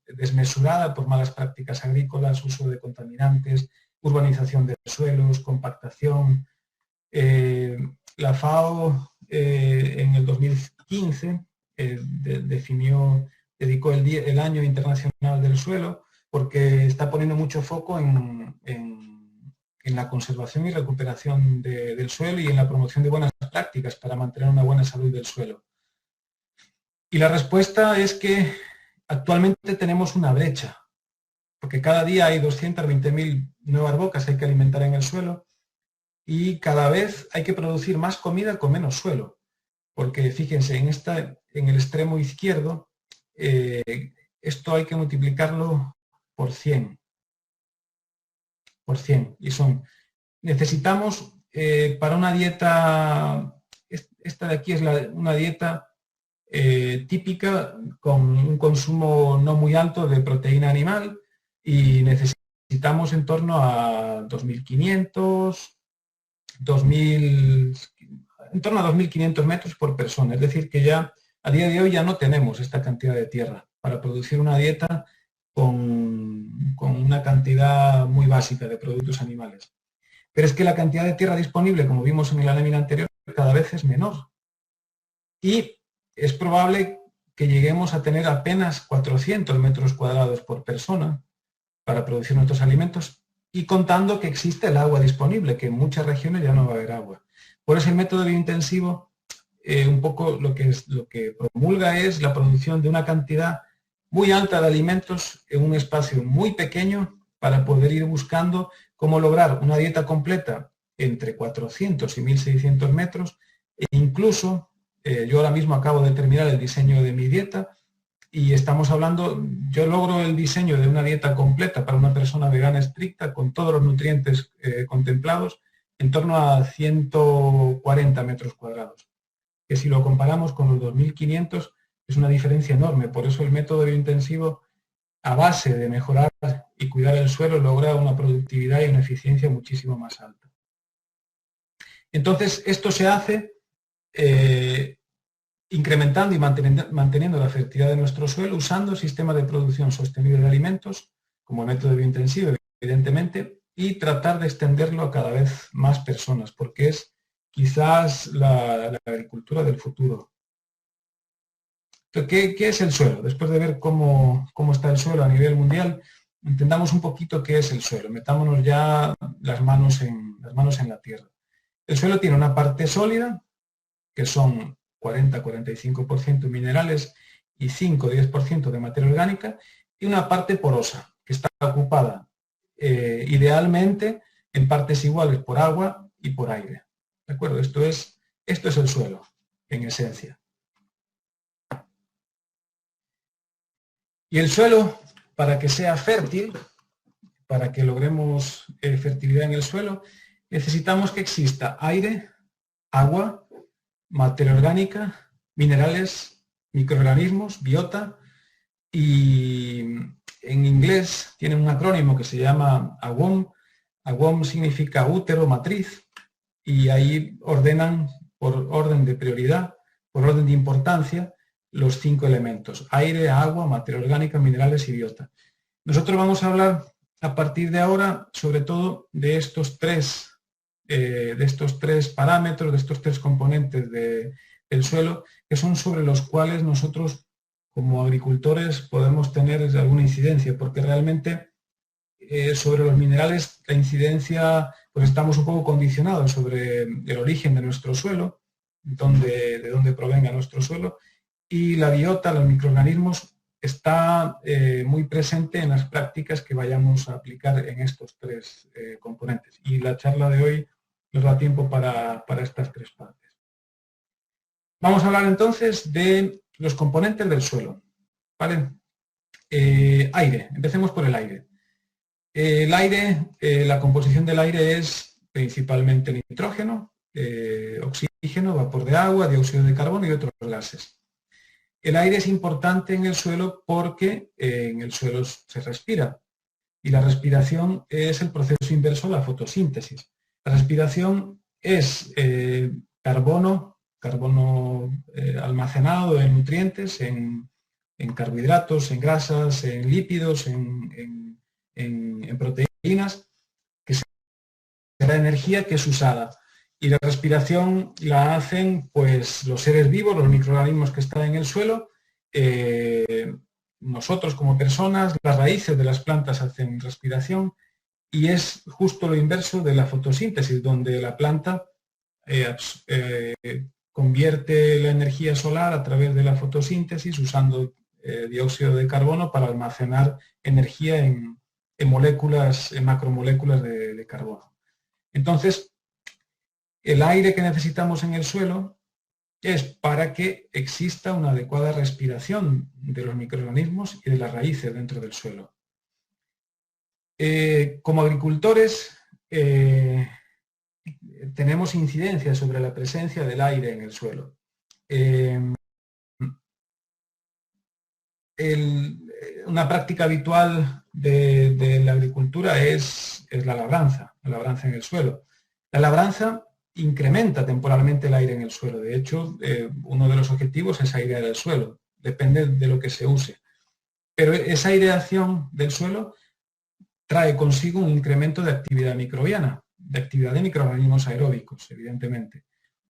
desmesurada por malas prácticas agrícolas, uso de contaminantes, urbanización de suelos, compactación. La FAO en el 2015 dedicó el Año Internacional del Suelo, porque está poniendo mucho foco en la conservación y recuperación del suelo y en la promoción de buenas prácticas para mantener una buena salud del suelo. Y la respuesta es que actualmente tenemos una brecha, porque cada día hay 220.000 nuevas bocas que hay que alimentar en el suelo, y cada vez hay que producir más comida con menos suelo, porque fíjense, en el extremo izquierdo, esto hay que multiplicarlo por 100. Y necesitamos para una dieta, esta de aquí es una dieta típica con un consumo no muy alto de proteína animal, y necesitamos en torno a 2.500, en torno a 2.500 metros por persona. Es decir, que ya a día de hoy ya no tenemos esta cantidad de tierra para producir una dieta con una cantidad muy básica de productos animales. Pero es que la cantidad de tierra disponible, como vimos en la lámina anterior, cada vez es menor. Y es probable que lleguemos a tener apenas 400 metros cuadrados por persona para producir nuestros alimentos, y contando que existe el agua disponible, que en muchas regiones ya no va a haber agua. Por eso el método biointensivo un poco lo que promulga es la producción de una cantidad muy alta de alimentos en un espacio muy pequeño, para poder ir buscando cómo lograr una dieta completa entre 400 y 1.600 metros, e incluso yo ahora mismo acabo de terminar el diseño de mi dieta, y estamos hablando, yo logro el diseño de una dieta completa para una persona vegana estricta con todos los nutrientes contemplados en torno a 140 metros cuadrados, que si lo comparamos con los 2.500 es una diferencia enorme. Por eso el método biointensivo, a base de mejorar y cuidar el suelo, logra una productividad y una eficiencia muchísimo más alta. Entonces, esto se hace incrementando y manteniendo la fertilidad de nuestro suelo usando sistemas de producción sostenible de alimentos, como método biointensivo, evidentemente, y tratar de extenderlo a cada vez más personas, porque es quizás la agricultura del futuro. Entonces, ¿qué es el suelo? Después de ver cómo está el suelo a nivel mundial, entendamos un poquito qué es el suelo. Metámonos ya las manos en la tierra. El suelo tiene una parte sólida, que son 40-45% minerales y 5-10% de materia orgánica, y una parte porosa, que está ocupada idealmente en partes iguales por agua y por aire. ¿De acuerdo? Esto es el suelo, en esencia. Y el suelo, para que sea fértil, para que logremos fertilidad en el suelo, necesitamos que exista aire, agua, materia orgánica, minerales, microorganismos, biota, y en inglés tiene un acrónimo que se llama AWOM. AWOM significa útero, matriz, y ahí ordenan por orden de prioridad, por orden de importancia, los 5 elementos: aire, agua, materia orgánica, minerales y biota. Nosotros vamos a hablar a partir de ahora sobre todo de estos tres parámetros, de estos tres componentes del suelo, que son sobre los cuales nosotros como agricultores podemos tener alguna incidencia, porque realmente sobre los minerales la incidencia, pues estamos un poco condicionados sobre el origen de nuestro suelo, de dónde provenga nuestro suelo, y la biota, los microorganismos, está muy presente en las prácticas que vayamos a aplicar en estos tres componentes. Y la charla de hoy nos da tiempo para estas tres partes. Vamos a hablar entonces de los componentes del suelo. ¿Vale? Aire. Empecemos por el aire. El aire, la composición del aire es principalmente nitrógeno, oxígeno, vapor de agua, dióxido de carbono y otros gases. El aire es importante en el suelo porque en el suelo se respira, y la respiración es el proceso inverso a la fotosíntesis. La respiración es carbono almacenado en nutrientes, en carbohidratos, en grasas, en lípidos, en proteínas, que será energía que es usada. Y la respiración la hacen pues los seres vivos, los microorganismos que están en el suelo, nosotros como personas, las raíces de las plantas hacen respiración, y es justo lo inverso de la fotosíntesis, donde la planta convierte la energía solar a través de la fotosíntesis usando dióxido de carbono para almacenar energía en moléculas, en macromoléculas de carbono. Entonces, el aire que necesitamos en el suelo es para que exista una adecuada respiración de los microorganismos y de las raíces dentro del suelo. Como agricultores, tenemos incidencia sobre la presencia del aire en el suelo. Una práctica habitual de la agricultura es la labranza en el suelo. La labranza incrementa temporalmente el aire en el suelo. De hecho, uno de los objetivos es airear el suelo. Depende de lo que se use. Pero esa aireación del suelo trae consigo un incremento de actividad microbiana, de actividad de microorganismos aeróbicos, evidentemente.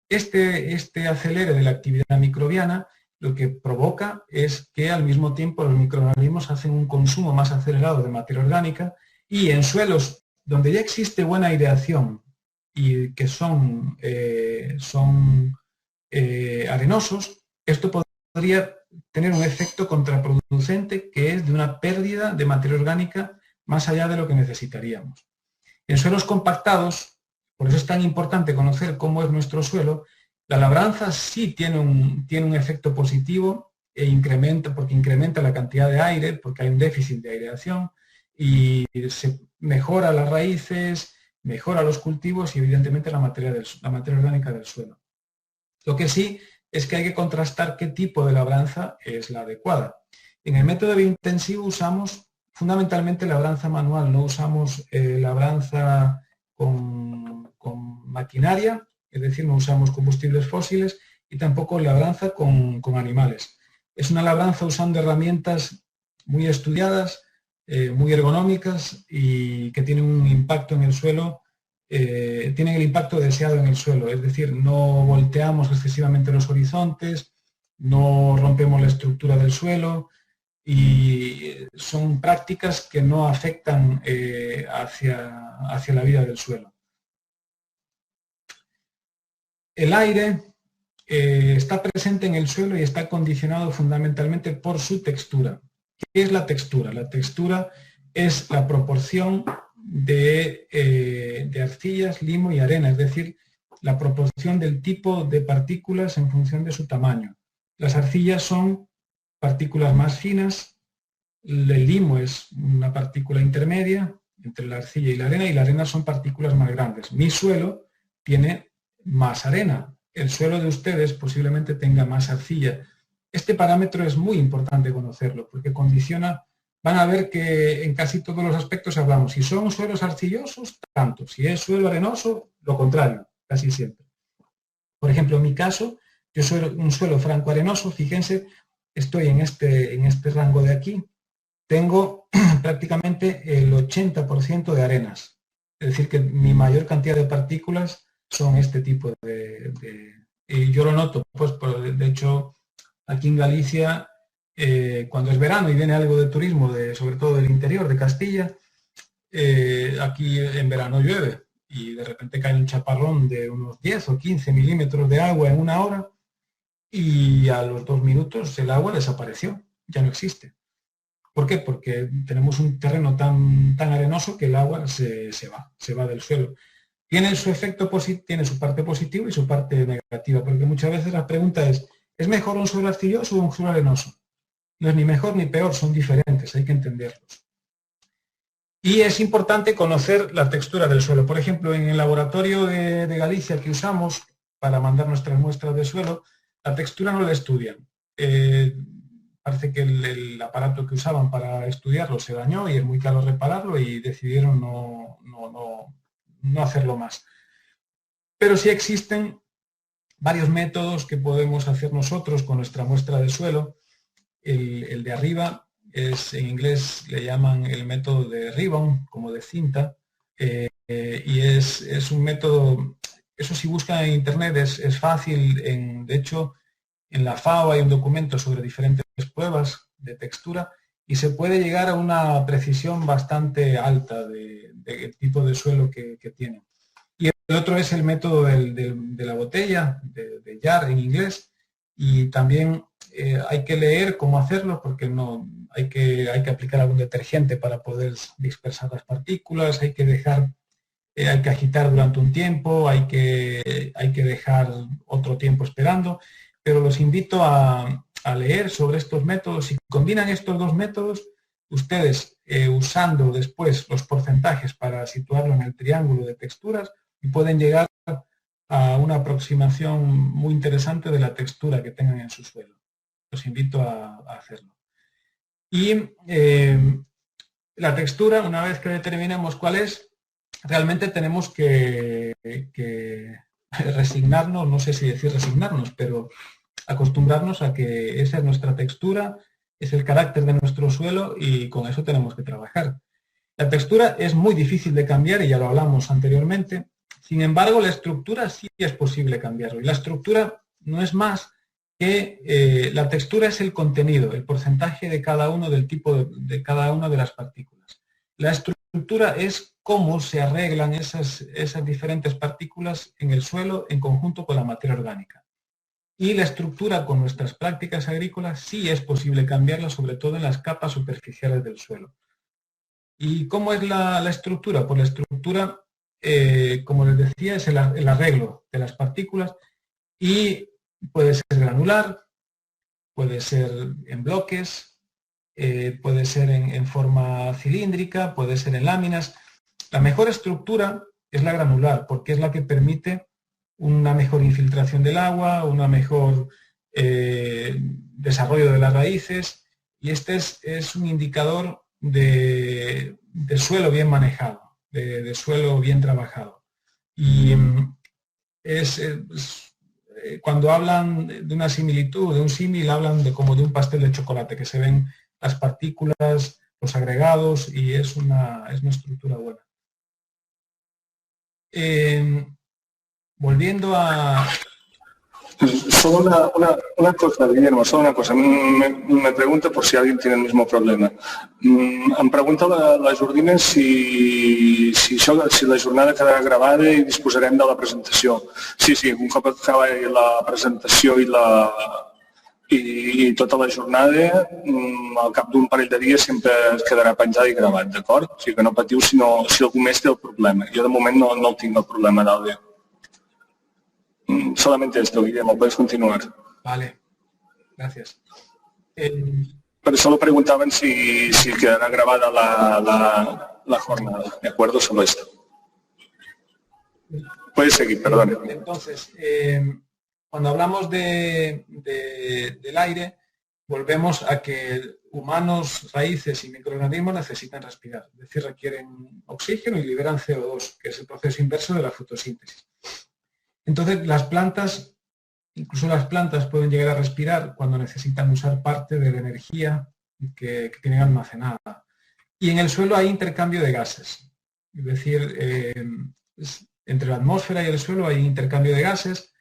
Este acelere de la actividad microbiana lo que provoca es que al mismo tiempo los microorganismos hacen un consumo más acelerado de materia orgánica, y en suelos donde ya existe buena aireación y que son arenosos, esto podría tener un efecto contraproducente, que es de una pérdida de materia orgánica más allá de lo que necesitaríamos. En suelos compactados, por eso es tan importante conocer cómo es nuestro suelo, la labranza sí tiene un efecto positivo porque incrementa la cantidad de aire, porque hay un déficit de aireación, y se mejora las raíces, mejora los cultivos y evidentemente la materia orgánica del suelo. Lo que sí es que hay que contrastar qué tipo de labranza es la adecuada. En el método biointensivo usamos fundamentalmente labranza manual, no usamos labranza con maquinaria, es decir, no usamos combustibles fósiles, y tampoco labranza con animales. Es una labranza usando herramientas muy estudiadas, muy ergonómicas y que tienen un impacto en el suelo, tienen el impacto deseado en el suelo, es decir, no volteamos excesivamente los horizontes, no rompemos la estructura del suelo y son prácticas que no afectan hacia la vida del suelo. El aire está presente en el suelo y está condicionado fundamentalmente por su textura. ¿Qué es la textura? La textura es la proporción de arcillas, limo y arena, es decir, la proporción del tipo de partículas en función de su tamaño. Las arcillas son partículas más finas, el limo es una partícula intermedia entre la arcilla y la arena son partículas más grandes. Mi suelo tiene más arena, el suelo de ustedes posiblemente tenga más arcilla. Este parámetro es muy importante conocerlo porque condiciona, van a ver que en casi todos los aspectos hablamos, si son suelos arcillosos, tanto, si es suelo arenoso, lo contrario, casi siempre. Por ejemplo, en mi caso, yo soy un suelo franco arenoso, fíjense, estoy en este rango de aquí, tengo prácticamente el 80% de arenas, es decir, que mi mayor cantidad de partículas son este tipo y yo lo noto, pues de hecho, aquí en Galicia, cuando es verano y viene algo de turismo, sobre todo del interior de Castilla, aquí en verano llueve y de repente cae un chaparrón de unos 10 o 15 milímetros de agua en una hora y a los 2 minutos el agua desapareció, ya no existe. ¿Por qué? Porque tenemos un terreno tan arenoso que el agua se va del suelo. Tiene su efecto positivo, tiene su parte positiva y su parte negativa, porque muchas veces la pregunta ¿es mejor un suelo arcilloso o un suelo arenoso? No es ni mejor ni peor, son diferentes, hay que entenderlos. Y es importante conocer la textura del suelo. Por ejemplo, en el laboratorio de Galicia que usamos para mandar nuestras muestras de suelo, la textura no la estudian. Parece que el aparato que usaban para estudiarlo se dañó y es muy caro repararlo y decidieron no hacerlo más. Pero sí existen varios métodos que podemos hacer nosotros con nuestra muestra de suelo. El de arriba en inglés le llaman el método de ribbon, como de cinta, y es un método, eso si buscan en internet es fácil, de hecho en la FAO hay un documento sobre diferentes pruebas de textura y se puede llegar a una precisión bastante alta del tipo de suelo que tienen. Y el otro es el método de la botella, de jar en inglés, y también hay que leer cómo hacerlo porque no hay que aplicar algún detergente para poder dispersar las partículas, hay que agitar durante un tiempo, hay que dejar otro tiempo esperando, pero los invito a leer sobre estos métodos. Si combinan estos dos métodos, ustedes usando después los porcentajes para situarlo en el triángulo de texturas, pueden llegar a una aproximación muy interesante de la textura que tengan en su suelo. Los invito a hacerlo. Y la textura, una vez que determinemos cuál es, realmente tenemos que resignarnos, no sé si decir resignarnos, pero acostumbrarnos a que esa es nuestra textura, es el carácter de nuestro suelo y con eso tenemos que trabajar. La textura es muy difícil de cambiar y ya lo hablamos anteriormente. Sin embargo, la estructura sí es posible cambiarlo. Y la estructura no es más que la textura es el contenido, el porcentaje de cada uno del tipo de cada una de las partículas. La estructura es cómo se arreglan esas diferentes partículas en el suelo en conjunto con la materia orgánica. Y la estructura con nuestras prácticas agrícolas sí es posible cambiarla, sobre todo en las capas superficiales del suelo. ¿Y cómo es la estructura? Pues la estructura, como les decía, es el arreglo de las partículas y puede ser granular, puede ser en bloques, puede ser en forma cilíndrica, puede ser en láminas. La mejor estructura es la granular porque es la que permite una mejor infiltración del agua, una mejor desarrollo de las raíces y este es un indicador de suelo bien manejado, de suelo bien trabajado. Y cuando hablan de una similitud, de un símil, hablan de como de un pastel de chocolate, que se ven las partículas, los agregados, y es una estructura buena. Volviendo a... Solo una cosa, Guillermo, solo una cosa. Me pregunta por si alguien tiene el mismo problema. Em pregunta la Jordina si la jornada quedarà gravada i disposarem de la presentació. Sí, un cop acabi la presentació i tota la jornada, al cap d'un parell de dies sempre es quedarà penjada i gravat, d'acord? O sigui que no patiu si algú més té el problema. Jo de moment no el tinc el problema d'àudio. Solamente esto, Guillermo, puedes continuar. Vale, gracias. Pero solo preguntaban si quedará grabada la jornada, ¿de acuerdo? Solo esto. Puedes seguir, perdón. Entonces, cuando hablamos del aire, volvemos a que humanos, raíces y microorganismos necesitan respirar, es decir, requieren oxígeno y liberan CO2, que es el proceso inverso de la fotosíntesis. Entonces, las plantas, incluso las plantas pueden llegar a respirar cuando necesitan usar parte de la energía que tienen almacenada. Y en el suelo hay intercambio de gases. Es decir, entre la atmósfera y el suelo hay intercambio de gases.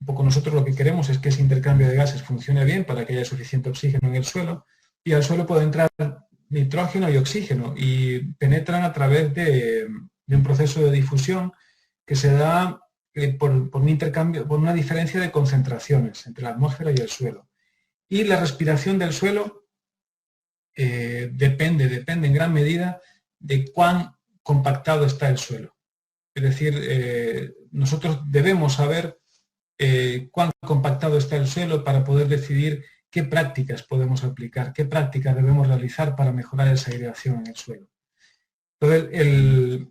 Un poco nosotros lo que queremos es que ese intercambio de gases funcione bien para que haya suficiente oxígeno en el suelo. Y al suelo puede entrar nitrógeno y oxígeno y penetran a través de un proceso de difusión que se da por un intercambio, por una diferencia de concentraciones entre la atmósfera y el suelo. Y la respiración del suelo depende en gran medida de cuán compactado está el suelo. Es decir, nosotros debemos saber cuán compactado está el suelo para poder decidir qué prácticas podemos aplicar, qué prácticas debemos realizar para mejorar esa aireación en el suelo. Entonces,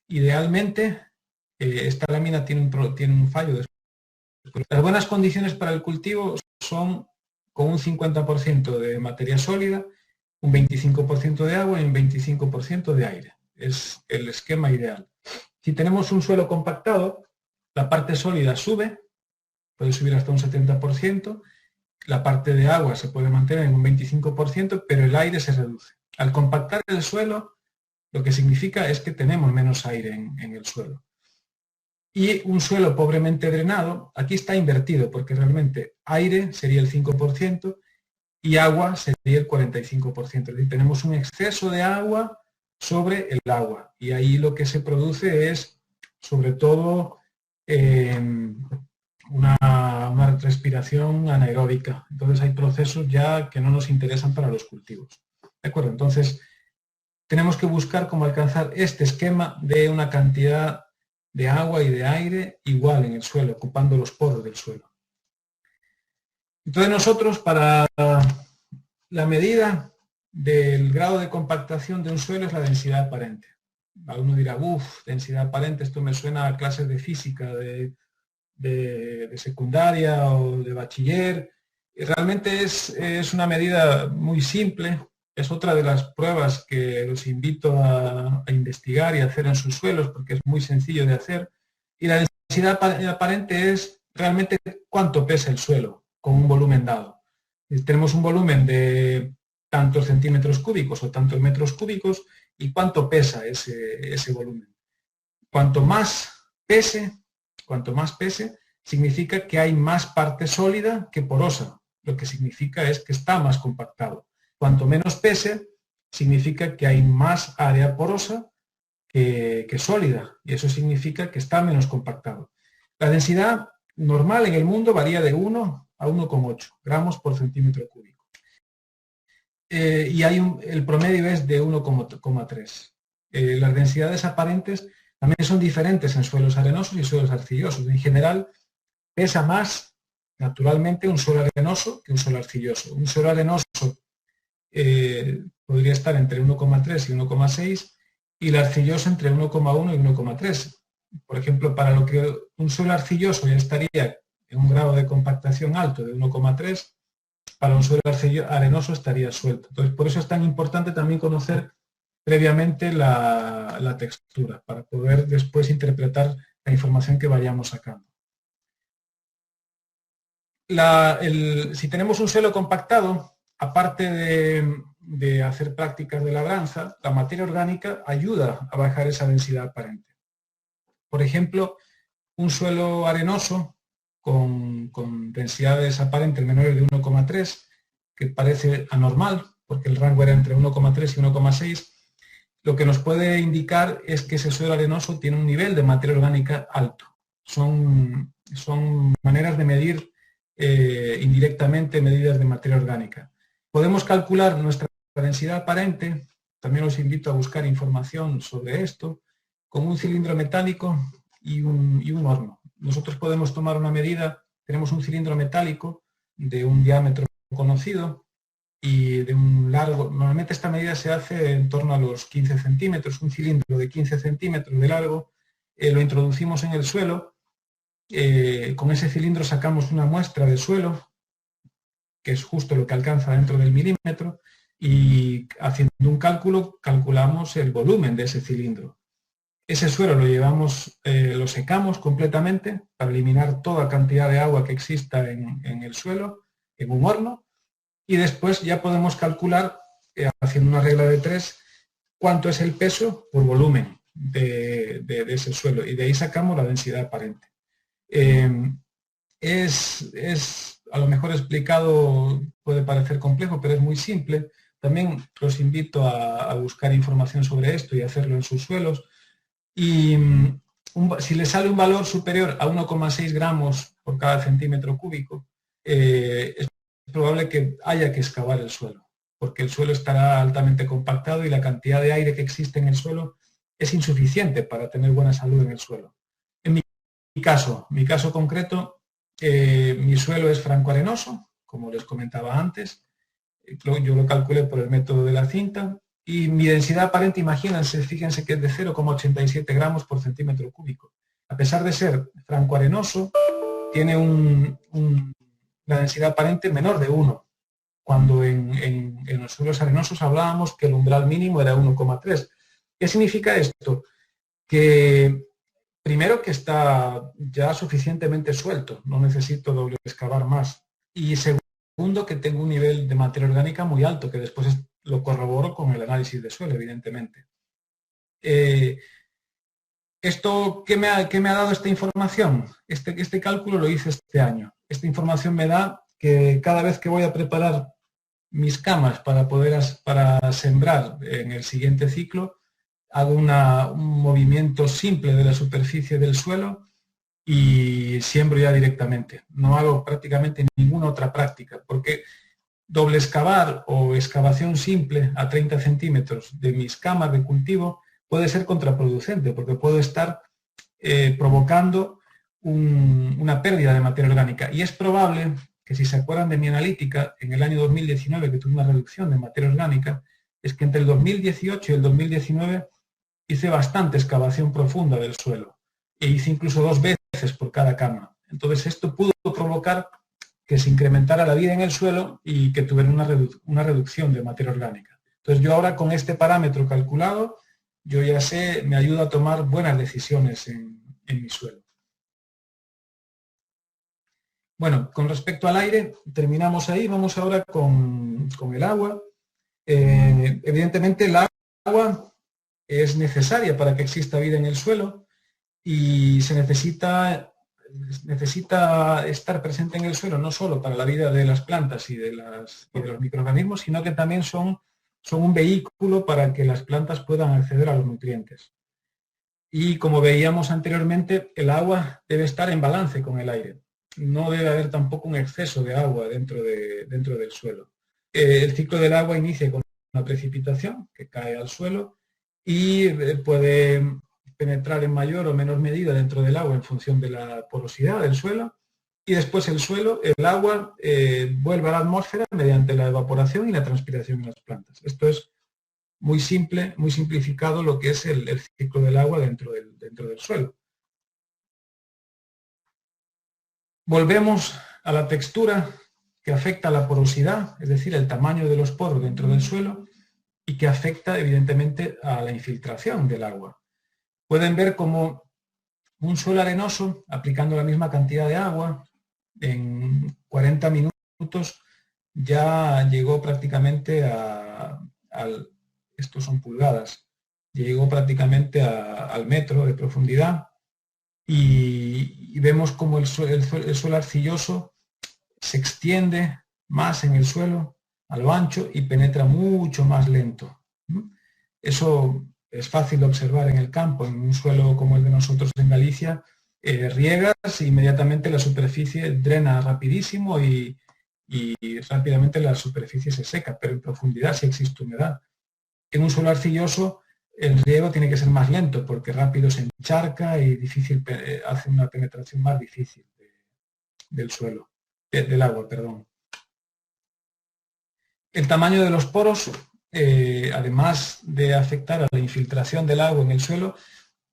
idealmente, esta lámina tiene un fallo. Las buenas condiciones para el cultivo son con un 50% de materia sólida, un 25% de agua y un 25% de aire. Es el esquema ideal. Si tenemos un suelo compactado, la parte sólida sube, puede subir hasta un 70%, la parte de agua se puede mantener en un 25%, pero el aire se reduce. Al compactar el suelo, lo que significa es que tenemos menos aire en el suelo. Y un suelo pobremente drenado, aquí está invertido, porque realmente aire sería el 5% y agua sería el 45%. Es decir, tenemos un exceso de agua sobre el agua. Y ahí lo que se produce es, sobre todo, una respiración anaeróbica. Entonces hay procesos ya que no nos interesan para los cultivos. ¿De acuerdo? Entonces, tenemos que buscar cómo alcanzar este esquema de una cantidad de agua y de aire igual en el suelo, ocupando los poros del suelo. Entonces nosotros, para la medida del grado de compactación de un suelo es la densidad aparente. Uno dirá, densidad aparente, esto me suena a clases de física de secundaria o de bachiller. Y realmente es una medida muy simple. Es otra de las pruebas que los invito a investigar y a hacer en sus suelos, porque es muy sencillo de hacer. Y la densidad aparente es realmente cuánto pesa el suelo con un volumen dado. Tenemos un volumen de tantos centímetros cúbicos o tantos metros cúbicos y cuánto pesa ese volumen. Cuanto más pese, significa que hay más parte sólida que porosa. Lo que significa es que está más compactado. Cuanto menos pese, significa que hay más área porosa que sólida, y eso significa que está menos compactado. La densidad normal en el mundo varía de 1 a 1,8 gramos por centímetro cúbico. Y el promedio es de 1,3. Las densidades aparentes también son diferentes en suelos arenosos y suelos arcillosos. En general, pesa más, naturalmente, un suelo arenoso que un suelo arcilloso. Un suelo arenoso podría estar entre 1,3 y 1,6 y el arcilloso entre 1,1 y 1,3. Por ejemplo, para lo que un suelo arcilloso ya estaría en un grado de compactación alto de 1,3, para un suelo arenoso estaría suelto. Entonces, por eso es tan importante también conocer previamente la textura, para poder después interpretar la información que vayamos sacando. Si tenemos un suelo compactado, aparte de hacer prácticas de labranza, la materia orgánica ayuda a bajar esa densidad aparente. Por ejemplo, un suelo arenoso con densidades aparentes menores de 1,3, que parece anormal, porque el rango era entre 1,3 y 1,6, lo que nos puede indicar es que ese suelo arenoso tiene un nivel de materia orgánica alto. Son maneras de medir indirectamente medidas de materia orgánica. Podemos calcular nuestra densidad aparente, también os invito a buscar información sobre esto, con un cilindro metálico y un horno. Nosotros podemos tomar una medida, tenemos un cilindro metálico de un diámetro conocido y de un largo, normalmente esta medida se hace en torno a los 15 centímetros, un cilindro de 15 centímetros de largo, lo introducimos en el suelo, con ese cilindro sacamos una muestra de suelo, que es justo lo que alcanza dentro del milímetro, y haciendo un cálculo, calculamos el volumen de ese cilindro. Ese suelo lo llevamos, lo secamos completamente para eliminar toda cantidad de agua que exista en el suelo, en un horno, y después ya podemos calcular, haciendo una regla de 3, cuánto es el peso por volumen de ese suelo, y de ahí sacamos la densidad aparente. A lo mejor explicado puede parecer complejo, pero es muy simple. También los invito a buscar información sobre esto y hacerlo en sus suelos. Y si le sale un valor superior a 1,6 gramos por cada centímetro cúbico, es probable que haya que excavar el suelo, porque el suelo estará altamente compactado y la cantidad de aire que existe en el suelo es insuficiente para tener buena salud en el suelo. En mi caso concreto, mi suelo es franco-arenoso, como les comentaba antes. Yo lo calculé por el método de la cinta. Y mi densidad aparente, imagínense, fíjense que es de 0,87 gramos por centímetro cúbico. A pesar de ser franco-arenoso, tiene la densidad aparente menor de 1, cuando en los suelos arenosos hablábamos que el umbral mínimo era 1,3. ¿Qué significa esto? Que primero que está ya suficientemente suelto, no necesito doble excavar más. Y segundo, que tengo un nivel de materia orgánica muy alto, que después lo corroboro con el análisis de suelo, evidentemente. ¿Esto qué me ha dado esta información? Este cálculo lo hice este año. Esta información me da que cada vez que voy a preparar mis camas para sembrar en el siguiente ciclo, hago un movimiento simple de la superficie del suelo y siembro ya directamente. No hago prácticamente ninguna otra práctica, porque doble excavar o excavación simple a 30 centímetros de mis camas de cultivo puede ser contraproducente, porque puedo estar provocando una pérdida de materia orgánica. Y es probable que, si se acuerdan de mi analítica, en el año 2019, que tuve una reducción de materia orgánica, es que entre el 2018 y el 2019 hice bastante excavación profunda del suelo, e hice incluso 2 veces por cada cama. Entonces esto pudo provocar que se incrementara la vida en el suelo y que tuviera una reducción de materia orgánica. Entonces yo ahora, con este parámetro calculado, yo ya sé, me ayuda a tomar buenas decisiones en mi suelo. Bueno, con respecto al aire, terminamos ahí. Vamos ahora con el agua. Evidentemente el agua es necesaria para que exista vida en el suelo y se necesita estar presente en el suelo no solo para la vida de las plantas y de los microorganismos, sino que también son un vehículo para que las plantas puedan acceder a los nutrientes. Y como veíamos anteriormente, el agua debe estar en balance con el aire. No debe haber tampoco un exceso de agua dentro del suelo. El ciclo del agua inicia con una precipitación que cae al suelo y puede penetrar en mayor o menor medida dentro del agua en función de la porosidad del suelo, y después el agua vuelve a la atmósfera mediante la evaporación y la transpiración en las plantas. Esto es muy simple, muy simplificado lo que es el ciclo del agua dentro del suelo. Volvemos a la textura, que afecta a la porosidad, es decir, el tamaño de los poros dentro del suelo, y que afecta evidentemente a la infiltración del agua. Pueden ver cómo un suelo arenoso, aplicando la misma cantidad de agua, En 40 minutos ya llegó prácticamente estos son pulgadas, llegó prácticamente al metro de profundidad y vemos como el suelo arcilloso se extiende más en el suelo a lo ancho y penetra mucho más lento. Eso es fácil de observar en el campo, en un suelo como el de nosotros en Galicia, riegas e inmediatamente la superficie drena rapidísimo y rápidamente la superficie se seca, pero en profundidad sí existe humedad. En un suelo arcilloso el riego tiene que ser más lento porque rápido se encharca y hace una penetración más difícil del suelo, del agua, perdón. El tamaño de los poros, además de afectar a la infiltración del agua en el suelo,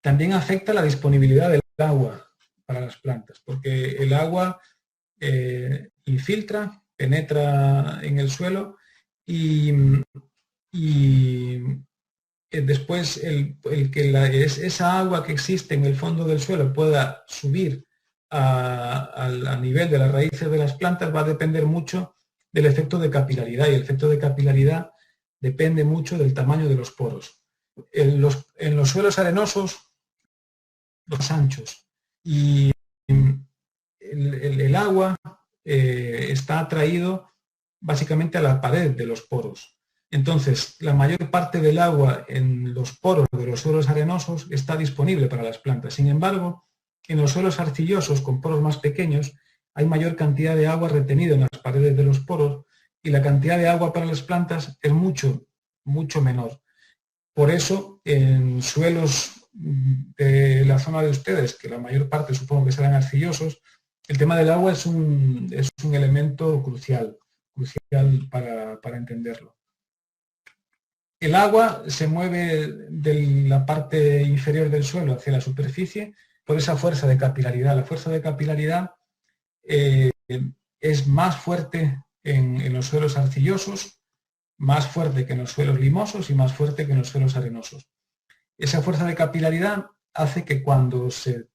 también afecta la disponibilidad del agua para las plantas, porque el agua infiltra, penetra en el suelo y después esa agua que existe en el fondo del suelo pueda subir a nivel de las raíces de las plantas va a depender mucho del efecto de capilaridad, y el efecto de capilaridad depende mucho del tamaño de los poros. En los suelos arenosos, los anchos, y el agua está atraído básicamente a la pared de los poros. Entonces, la mayor parte del agua en los poros de los suelos arenosos está disponible para las plantas. Sin embargo, en los suelos arcillosos con poros más pequeños hay mayor cantidad de agua retenida en las paredes de los poros y la cantidad de agua para las plantas es mucho, mucho menor. Por eso, en suelos de la zona de ustedes, que la mayor parte supongo que serán arcillosos, el tema del agua es un elemento crucial para entenderlo. El agua se mueve de la parte inferior del suelo hacia la superficie por esa fuerza de capilaridad. La fuerza de capilaridad es más fuerte en los suelos arcillosos, más fuerte que en los suelos limosos y más fuerte que en los suelos arenosos. Esa fuerza de capilaridad hace que cuando se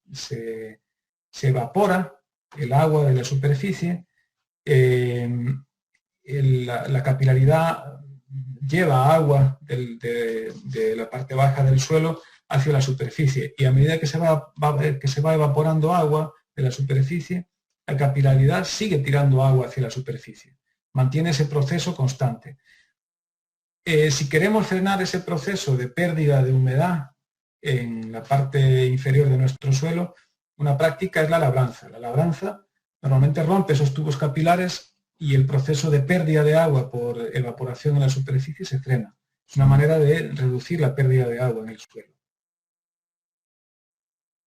evapora el agua de la superficie, la capilaridad lleva agua de la parte baja del suelo hacia la superficie, y a medida que se va evaporando agua de la superficie, la capilaridad sigue tirando agua hacia la superficie, mantiene ese proceso constante. Si queremos frenar ese proceso de pérdida de humedad en la parte inferior de nuestro suelo, una práctica es la labranza. La labranza normalmente rompe esos tubos capilares y el proceso de pérdida de agua por evaporación en la superficie se frena. Es una manera de reducir la pérdida de agua en el suelo.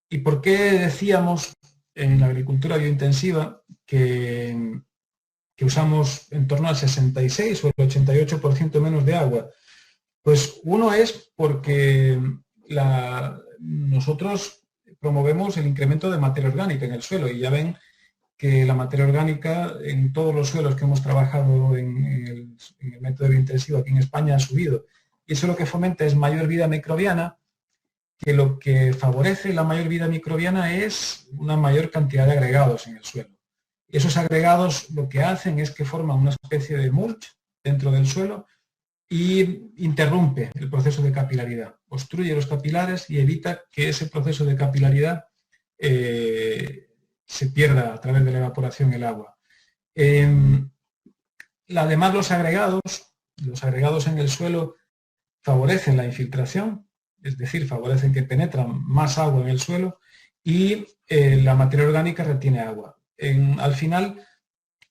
¿Y por qué decíamos en la agricultura biointensiva que usamos en torno al 66 o el 88% menos de agua? Pues uno es porque nosotros promovemos el incremento de materia orgánica en el suelo, y ya ven que la materia orgánica en todos los suelos que hemos trabajado en el método biointensivo aquí en España ha subido. Y eso lo que fomenta es mayor vida microbiana, que lo que favorece la mayor vida microbiana es una mayor cantidad de agregados en el suelo. Y esos agregados lo que hacen es que forman una especie de mulch dentro del suelo y interrumpe el proceso de capilaridad, obstruye los capilares y evita que ese proceso de capilaridad se pierda a través de la evaporación el agua. Además, los agregados en el suelo favorecen la infiltración, es decir, favorecen que penetran más agua en el suelo, y la materia orgánica retiene agua. Al final,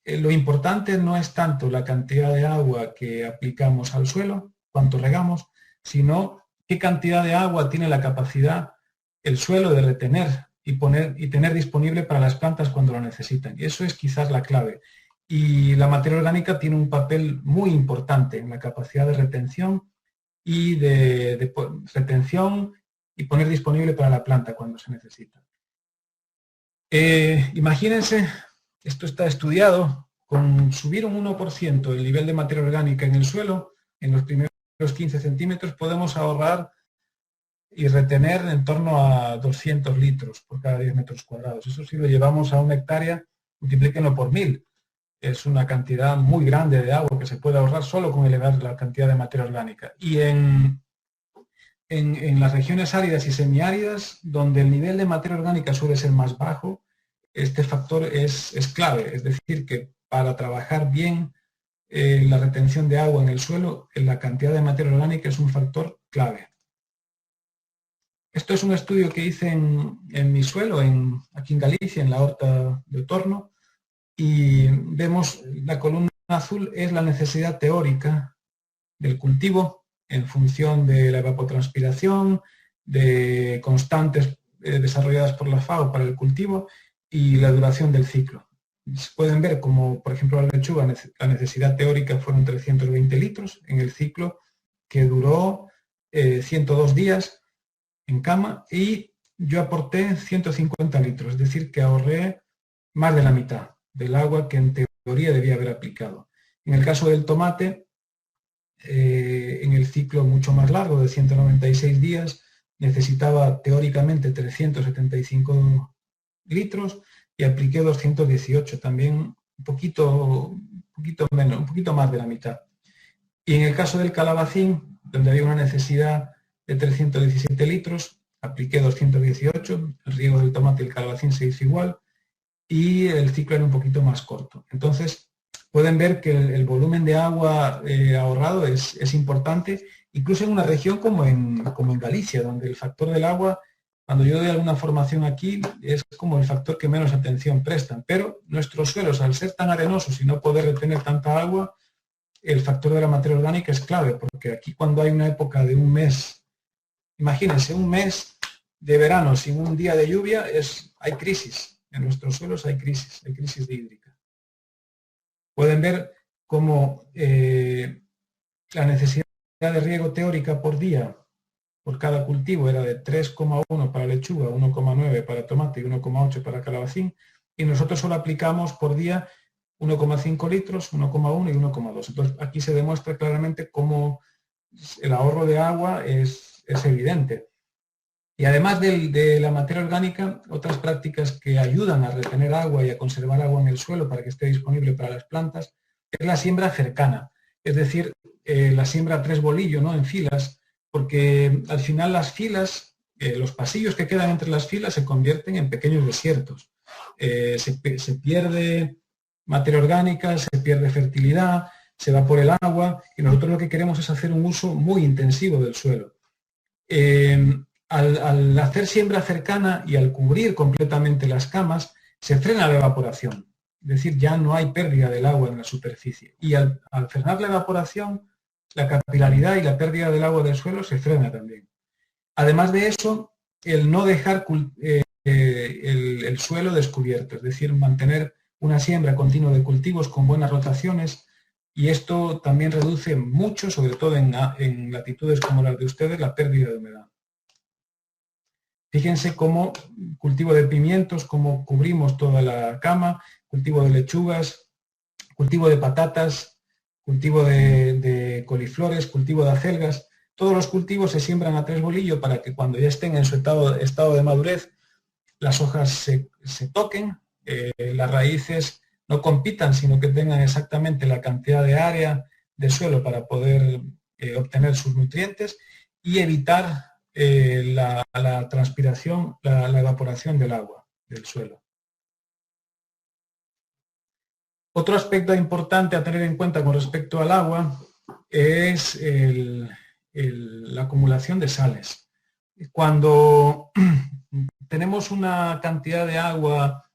lo importante no es tanto la cantidad de agua que aplicamos al suelo, cuánto regamos, sino qué cantidad de agua tiene la capacidad el suelo de retener y tener disponible para las plantas cuando lo necesitan. Y eso es quizás la clave. Y la materia orgánica tiene un papel muy importante en la capacidad de retención y retención y poner disponible para la planta cuando se necesita. Imagínense, esto está estudiado, con subir un 1% el nivel de materia orgánica en el suelo, en los primeros 15 centímetros, podemos ahorrar y retener en torno a 200 litros por cada 10 metros cuadrados. Eso si lo llevamos a una hectárea, multiplíquenlo por 1000. Es una cantidad muy grande de agua que se puede ahorrar solo con elevar la cantidad de materia orgánica. Y en las regiones áridas y semiáridas, donde el nivel de materia orgánica suele ser más bajo, este factor es clave. Es decir, que para trabajar bien la retención de agua en el suelo, la cantidad de materia orgánica es un factor clave. Esto es un estudio que hice en mi suelo, aquí en Galicia, en la Horta de Otorno, y vemos la columna azul es la necesidad teórica del cultivo en función de la evapotranspiración, de constantes desarrolladas por la FAO para el cultivo y la duración del ciclo. Se pueden ver como, por ejemplo, la lechuga, la necesidad teórica fueron 320 litros en el ciclo que duró 102 días en cama y yo aporté 150 litros, es decir, que ahorré más de la mitad del agua que en teoría debía haber aplicado. En el caso del tomate, en el ciclo mucho más largo de 196 días, necesitaba teóricamente 375 litros y apliqué 218, también un poquito menos, un poquito más de la mitad. Y en el caso del calabacín, donde había una necesidad de 317 litros, apliqué 218, el riego del tomate y el calabacín se hizo igual y el ciclo era un poquito más corto. Entonces, pueden ver que el volumen de agua ahorrado es importante, incluso en una región como en Galicia, donde el factor del agua, cuando yo doy alguna formación aquí, es como el factor que menos atención prestan. Pero nuestros suelos, al ser tan arenosos y no poder retener tanta agua, el factor de la materia orgánica es clave, porque aquí cuando hay una época de un mes, imagínense, un mes de verano sin un día de lluvia, hay crisis. En nuestros suelos hay crisis hídrica. Pueden ver cómo la necesidad de riego teórica por día por cada cultivo era de 3,1 para lechuga, 1,9 para tomate y 1,8 para calabacín, y nosotros solo aplicamos por día 1,5 litros, 1,1 y 1,2. Entonces aquí se demuestra claramente cómo el ahorro de agua es evidente. Y además de la materia orgánica, otras prácticas que ayudan a retener agua y a conservar agua en el suelo para que esté disponible para las plantas es la siembra cercana, es decir, la siembra a 3 bolillo, ¿no?, en filas, porque al final las filas, los pasillos que quedan entre las filas se convierten en pequeños desiertos. Se pierde materia orgánica, se pierde fertilidad, se va por el agua y nosotros lo que queremos es hacer un uso muy intensivo del suelo. Al hacer siembra cercana y al cubrir completamente las camas, se frena la evaporación. Es decir, ya no hay pérdida del agua en la superficie. Y al frenar la evaporación, la capilaridad y la pérdida del agua del suelo se frena también. Además de eso, el no dejar el suelo descubierto, es decir, mantener una siembra continua de cultivos con buenas rotaciones, y esto también reduce mucho, sobre todo en latitudes como las de ustedes, la pérdida de humedad. Fíjense cómo cultivo de pimientos, cómo cubrimos toda la cama, cultivo de lechugas, cultivo de patatas, cultivo de coliflores, cultivo de acelgas. Todos los cultivos se siembran a 3 bolillo para que cuando ya estén en su estado de madurez, las hojas se toquen, las raíces no compitan, sino que tengan exactamente la cantidad de área de suelo para poder obtener sus nutrientes y evitar la transpiración, la evaporación del agua del suelo. Otro aspecto importante a tener en cuenta con respecto al agua es la acumulación de sales. Cuando tenemos una cantidad de agua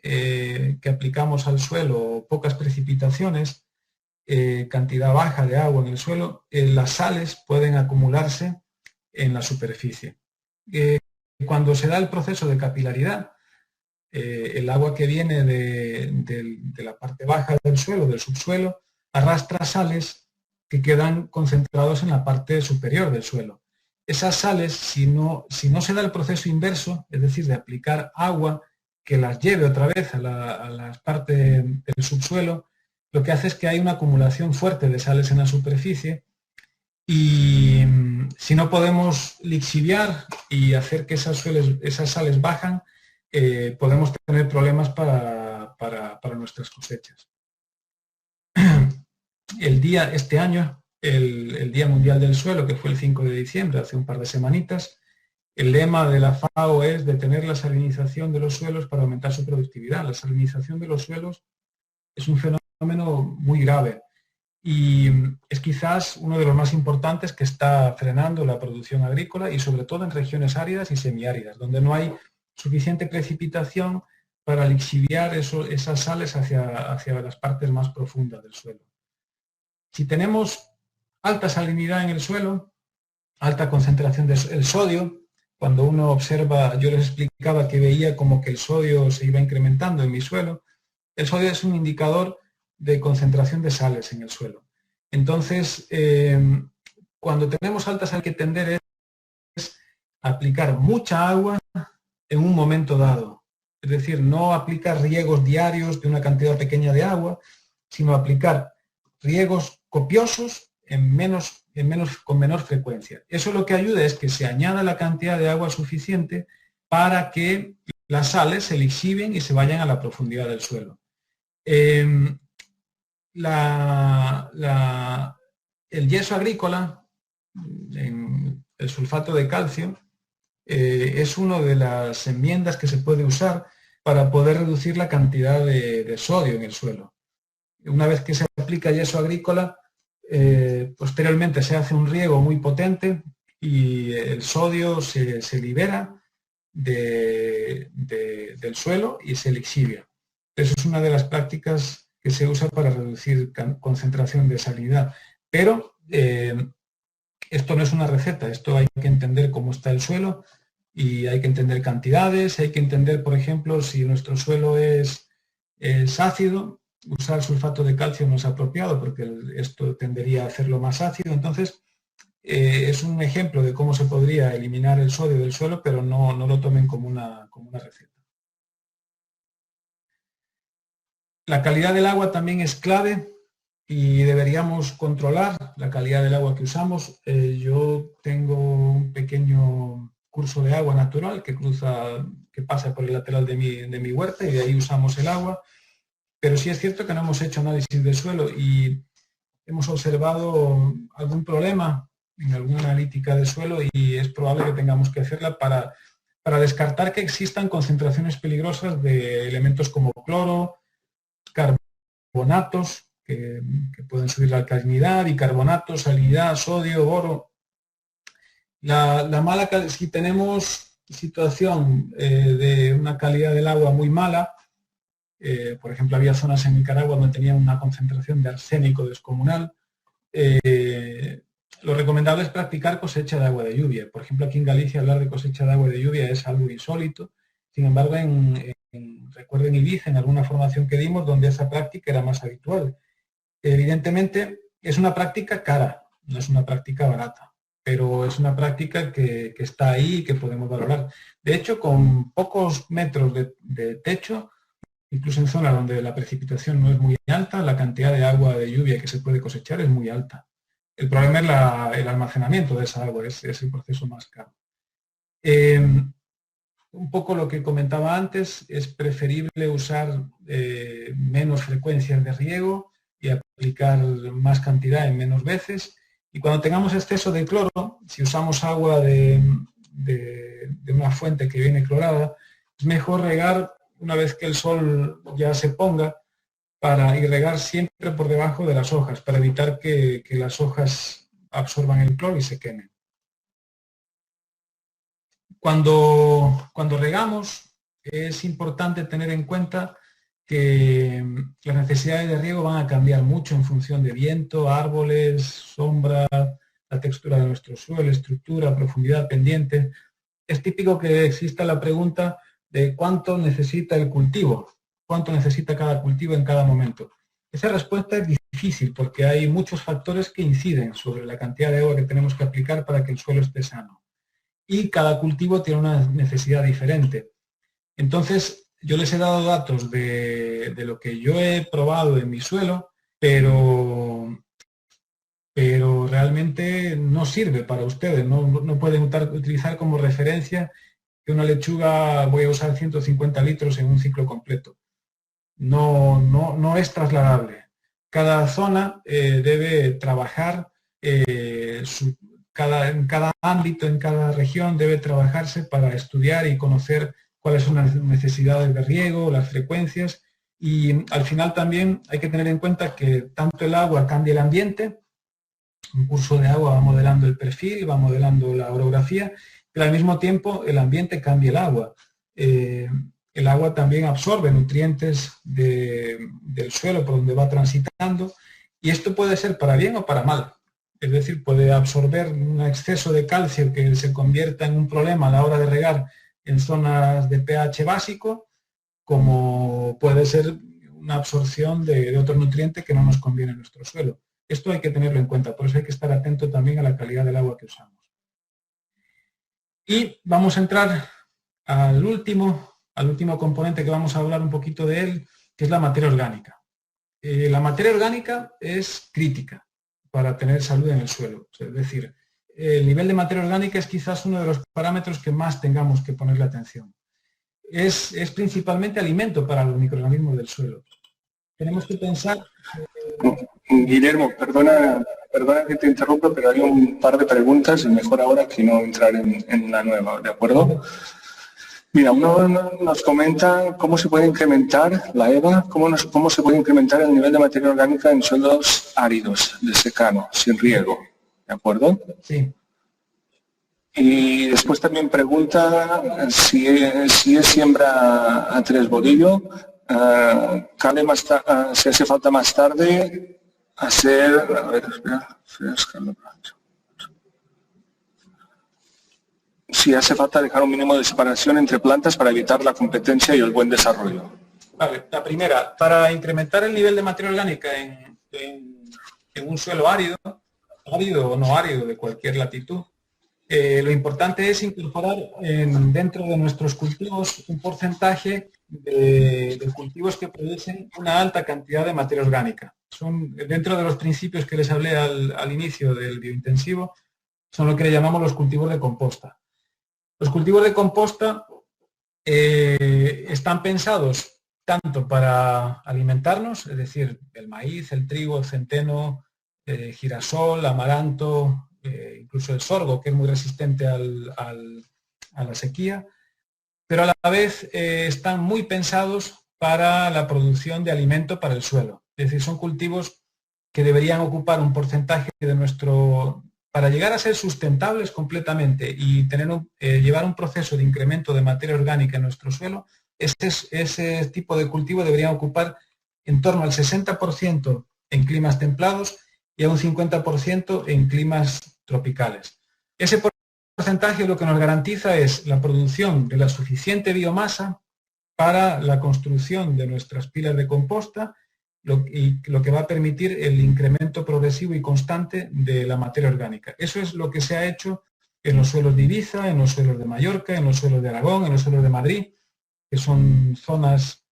que aplicamos al suelo, pocas precipitaciones, cantidad baja de agua en el suelo, las sales pueden acumularse en la superficie. Cuando se da el proceso de capilaridad, el agua que viene de la parte baja del suelo, del subsuelo, arrastra sales que quedan concentrados en la parte superior del suelo. Esas sales, si no se da el proceso inverso, es decir, de aplicar agua que las lleve otra vez a la parte del subsuelo, lo que hace es que hay una acumulación fuerte de sales en la superficie y si no podemos lixiviar y hacer que esas sales bajan, podemos tener problemas para nuestras cosechas. Este año, el Día Mundial del Suelo, que fue el 5 de diciembre, hace un par de semanitas, el lema de la FAO es detener la salinización de los suelos para aumentar su productividad. La salinización de los suelos es un fenómeno muy grave y es quizás uno de los más importantes que está frenando la producción agrícola y sobre todo en regiones áridas y semiáridas, donde no hay suficiente precipitación para lixiviar esas sales hacia las partes más profundas del suelo. Si tenemos alta salinidad en el suelo, alta concentración del sodio, cuando uno observa, yo les explicaba que veía como que el sodio se iba incrementando en mi suelo, el sodio es un indicador de concentración de sales en el suelo. Entonces, cuando tenemos alta sal, hay que tender es aplicar mucha agua en un momento dado. Es decir, no aplicar riegos diarios de una cantidad pequeña de agua, sino aplicar riegos copiosos con menor frecuencia. Eso lo que ayuda es que se añada la cantidad de agua suficiente para que las sales se lixiven y se vayan a la profundidad del suelo. El yeso agrícola, el sulfato de calcio, es una de las enmiendas que se puede usar para poder reducir la cantidad de sodio en el suelo. Una vez que se aplica yeso agrícola, posteriormente se hace un riego muy potente y el sodio se libera del suelo y se lixivia. Eso es una de las prácticas que se usa para reducir concentración de salinidad. Pero esto no es una receta, esto hay que entender cómo está el suelo y hay que entender cantidades, hay que entender, por ejemplo, si nuestro suelo es ácido, usar sulfato de calcio no es apropiado porque esto tendería a hacerlo más ácido. Entonces, es un ejemplo de cómo se podría eliminar el sodio del suelo, pero no lo tomen como una receta. La calidad del agua también es clave y deberíamos controlar la calidad del agua que usamos. Yo tengo un pequeño curso de agua natural que pasa por el lateral de mi huerta y de ahí usamos el agua. Pero sí es cierto que no hemos hecho análisis de suelo y hemos observado algún problema en alguna analítica de suelo y es probable que tengamos que hacerla para descartar que existan concentraciones peligrosas de elementos como cloro, carbonatos, que pueden subir la alcalinidad, bicarbonato, salinidad, sodio, boro. Si tenemos situación de una calidad del agua muy mala, por ejemplo, había zonas en Nicaragua donde tenían una concentración de arsénico descomunal. Lo recomendable es practicar cosecha de agua de lluvia. Por ejemplo, aquí en Galicia hablar de cosecha de agua de lluvia es algo insólito. Sin embargo, recuerden Ibiza, en alguna formación que dimos, donde esa práctica era más habitual. Evidentemente, es una práctica cara, no es una práctica barata, pero es una práctica que está ahí y que podemos valorar. De hecho, con pocos metros de techo, incluso en zonas donde la precipitación no es muy alta, la cantidad de agua de lluvia que se puede cosechar es muy alta. El problema es el almacenamiento de esa agua, es el proceso más caro. Un poco lo que comentaba antes, es preferible usar menos frecuencias de riego y aplicar más cantidad en menos veces. Y cuando tengamos exceso de cloro, si usamos agua de una fuente que viene clorada, es mejor regar una vez que el sol ya se ponga y regar siempre por debajo de las hojas para evitar que las hojas absorban el cloro y se quemen. Cuando regamos es importante tener en cuenta que las necesidades de riego van a cambiar mucho en función de viento, árboles, sombra, la textura de nuestro suelo, estructura, profundidad, pendiente. Es típico que exista la pregunta de cuánto necesita el cultivo, cuánto necesita cada cultivo en cada momento. Esa respuesta es difícil porque hay muchos factores que inciden sobre la cantidad de agua que tenemos que aplicar para que el suelo esté sano. Y cada cultivo tiene una necesidad diferente. Entonces, yo les he dado datos de lo que yo he probado en mi suelo, pero realmente no sirve para ustedes. No pueden utilizar como referencia que una lechuga voy a usar 150 litros en un ciclo completo. no es trasladable. Cada zona debe trabajar, en cada ámbito, en cada región debe trabajarse para estudiar y conocer cuáles son las necesidades de riego, las frecuencias, y al final también hay que tener en cuenta que tanto el agua cambia el ambiente. Un curso de agua va modelando el perfil, va modelando la orografía, pero al mismo tiempo el ambiente cambia el agua. El agua también absorbe nutrientes del suelo por donde va transitando, y esto puede ser para bien o para mal. Es decir, puede absorber un exceso de calcio que se convierta en un problema a la hora de regar en zonas de pH básico, como puede ser una absorción de otro nutriente que no nos conviene en nuestro suelo. Esto hay que tenerlo en cuenta, por eso hay que estar atento también a la calidad del agua que usamos. Y vamos a entrar al último componente que vamos a hablar un poquito de él, que es la materia orgánica. La materia orgánica es crítica para tener salud en el suelo. Es decir, el nivel de materia orgánica es quizás uno de los parámetros que más tengamos que ponerle atención. Es principalmente alimento para los microorganismos del suelo. Tenemos que pensar... Guillermo, perdona que te interrumpa, pero hay un par de preguntas y mejor ahora que no entrar en la nueva, ¿de acuerdo? Mira, uno nos comenta cómo se puede incrementar, la EVA, cómo se puede incrementar el nivel de materia orgánica en suelos áridos, de secano, sin riego, ¿de acuerdo? Sí. Y después también pregunta si es siembra a 3 bodillo, si hace falta más tarde hacer... A ver, espera, si hace falta dejar un mínimo de separación entre plantas para evitar la competencia y el buen desarrollo. Vale, la primera, para incrementar el nivel de materia orgánica en un suelo árido o no árido de cualquier latitud, lo importante es incorporar dentro de nuestros cultivos un porcentaje de cultivos que producen una alta cantidad de materia orgánica. Son dentro de los principios que les hablé al inicio del biointensivo, son lo que le llamamos los cultivos de composta. Los cultivos de composta están pensados tanto para alimentarnos, es decir, el maíz, el trigo, el centeno, girasol, amaranto, incluso el sorgo, que es muy resistente a la sequía, pero a la vez están muy pensados para la producción de alimento para el suelo. Es decir, son cultivos que deberían ocupar un porcentaje de nuestro... Para llegar a ser sustentables completamente y llevar un proceso de incremento de materia orgánica en nuestro suelo, ese tipo de cultivo debería ocupar en torno al 60% en climas templados y a un 50% en climas tropicales. Ese porcentaje lo que nos garantiza es la producción de la suficiente biomasa para la construcción de nuestras pilas de composta, lo que va a permitir el incremento progresivo y constante de la materia orgánica. Eso es lo que se ha hecho en los suelos de Ibiza, en los suelos de Mallorca, en los suelos de Aragón, en los suelos de Madrid, que son zonas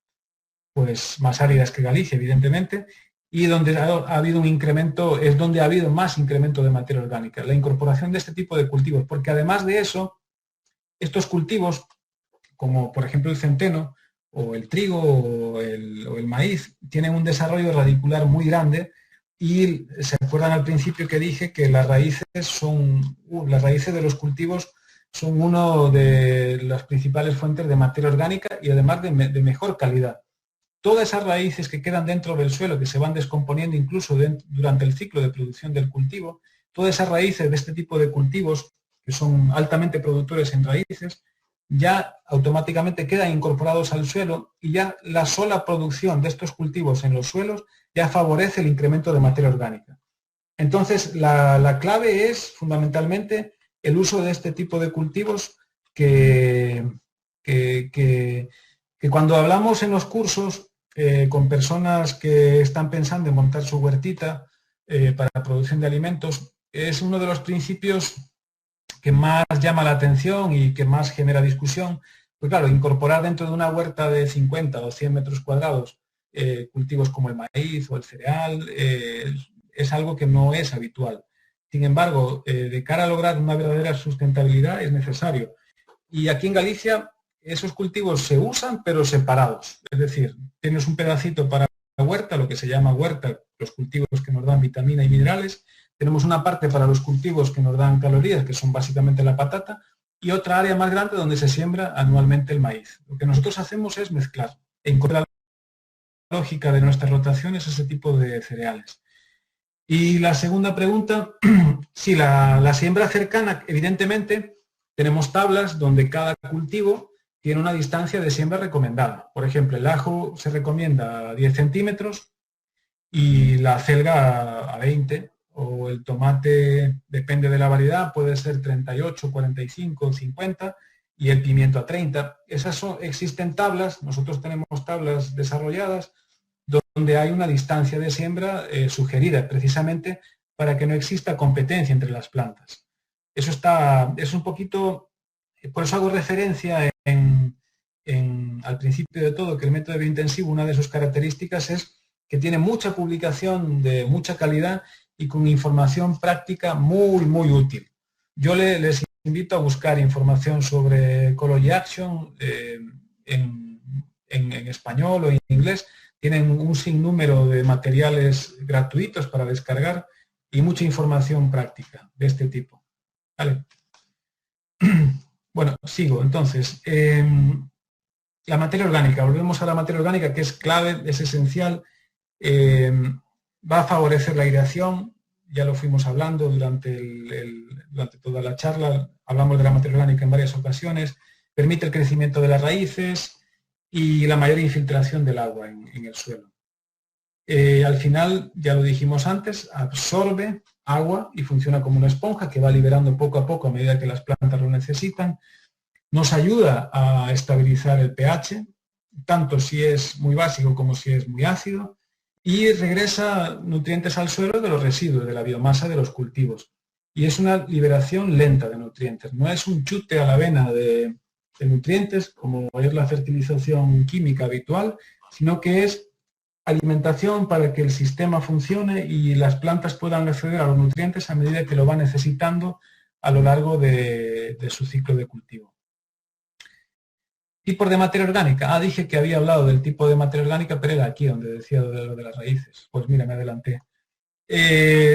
pues, más áridas que Galicia, evidentemente, y donde ha habido un incremento, es donde ha habido más incremento de materia orgánica, la incorporación de este tipo de cultivos, porque además de eso, estos cultivos, como por ejemplo el centeno, o el trigo o el maíz, tienen un desarrollo radicular muy grande y se acuerdan al principio que dije que las raíces de los cultivos son una de las principales fuentes de materia orgánica y además de mejor calidad. Todas esas raíces que quedan dentro del suelo, que se van descomponiendo incluso durante el ciclo de producción del cultivo, todas esas raíces de este tipo de cultivos, que son altamente productores en raíces, ya automáticamente quedan incorporados al suelo y ya la sola producción de estos cultivos en los suelos ya favorece el incremento de materia orgánica. Entonces, la clave es fundamentalmente el uso de este tipo de cultivos que cuando hablamos en los cursos con personas que están pensando en montar su huertita para producción de alimentos, es uno de los principios que más llama la atención y que más genera discusión. Pues claro, incorporar dentro de una huerta de 50 o 100 metros cuadrados cultivos como el maíz o el cereal es algo que no es habitual. Sin embargo, de cara a lograr una verdadera sustentabilidad es necesario. Y aquí en Galicia esos cultivos se usan pero separados. Es decir, tienes un pedacito para la huerta, lo que se llama huerta, los cultivos que nos dan vitamina y minerales. Tenemos una parte para los cultivos que nos dan calorías, que son básicamente la patata, y otra área más grande donde se siembra anualmente el maíz. Lo que nosotros hacemos es mezclar, encontrar la lógica de nuestras rotaciones ese tipo de cereales. Y la segunda pregunta, sí, la siembra cercana, evidentemente, tenemos tablas donde cada cultivo tiene una distancia de siembra recomendada. Por ejemplo, el ajo se recomienda 10 centímetros y la acelga a 20, o el tomate, depende de la variedad, puede ser 38, 45, 50, y el pimiento a 30. Existen tablas, nosotros tenemos tablas desarrolladas donde hay una distancia de siembra sugerida precisamente para que no exista competencia entre las plantas. Eso es un poquito, por eso hago referencia al principio de todo, que el método biointensivo, una de sus características es que tiene mucha publicación de mucha calidad y con información práctica muy, muy útil. Yo les invito a buscar información sobre Ecology Action en español o en inglés. Tienen un sinnúmero de materiales gratuitos para descargar y mucha información práctica de este tipo. ¿Vale? Bueno, sigo. Entonces, la materia orgánica. Volvemos a la materia orgánica, que es clave, es esencial. Va a favorecer la aireación. Ya lo fuimos hablando durante toda la charla. Hablamos de la materia orgánica en varias ocasiones. Permite el crecimiento de las raíces y la mayor infiltración del agua en el suelo. Al final, ya lo dijimos antes, absorbe agua y funciona como una esponja que va liberando poco a poco a medida que las plantas lo necesitan. Nos ayuda a estabilizar el pH, tanto si es muy básico como si es muy ácido, y regresa nutrientes al suelo de los residuos, de la biomasa de los cultivos. Y es una liberación lenta de nutrientes, no es un chute a la vena de nutrientes, como es la fertilización química habitual, sino que es alimentación para que el sistema funcione y las plantas puedan acceder a los nutrientes a medida que lo van necesitando a lo largo de su ciclo de cultivo. Tipos de materia orgánica. Dije que había hablado del tipo de materia orgánica, pero era aquí donde decía lo de las raíces. Pues mira, me adelanté.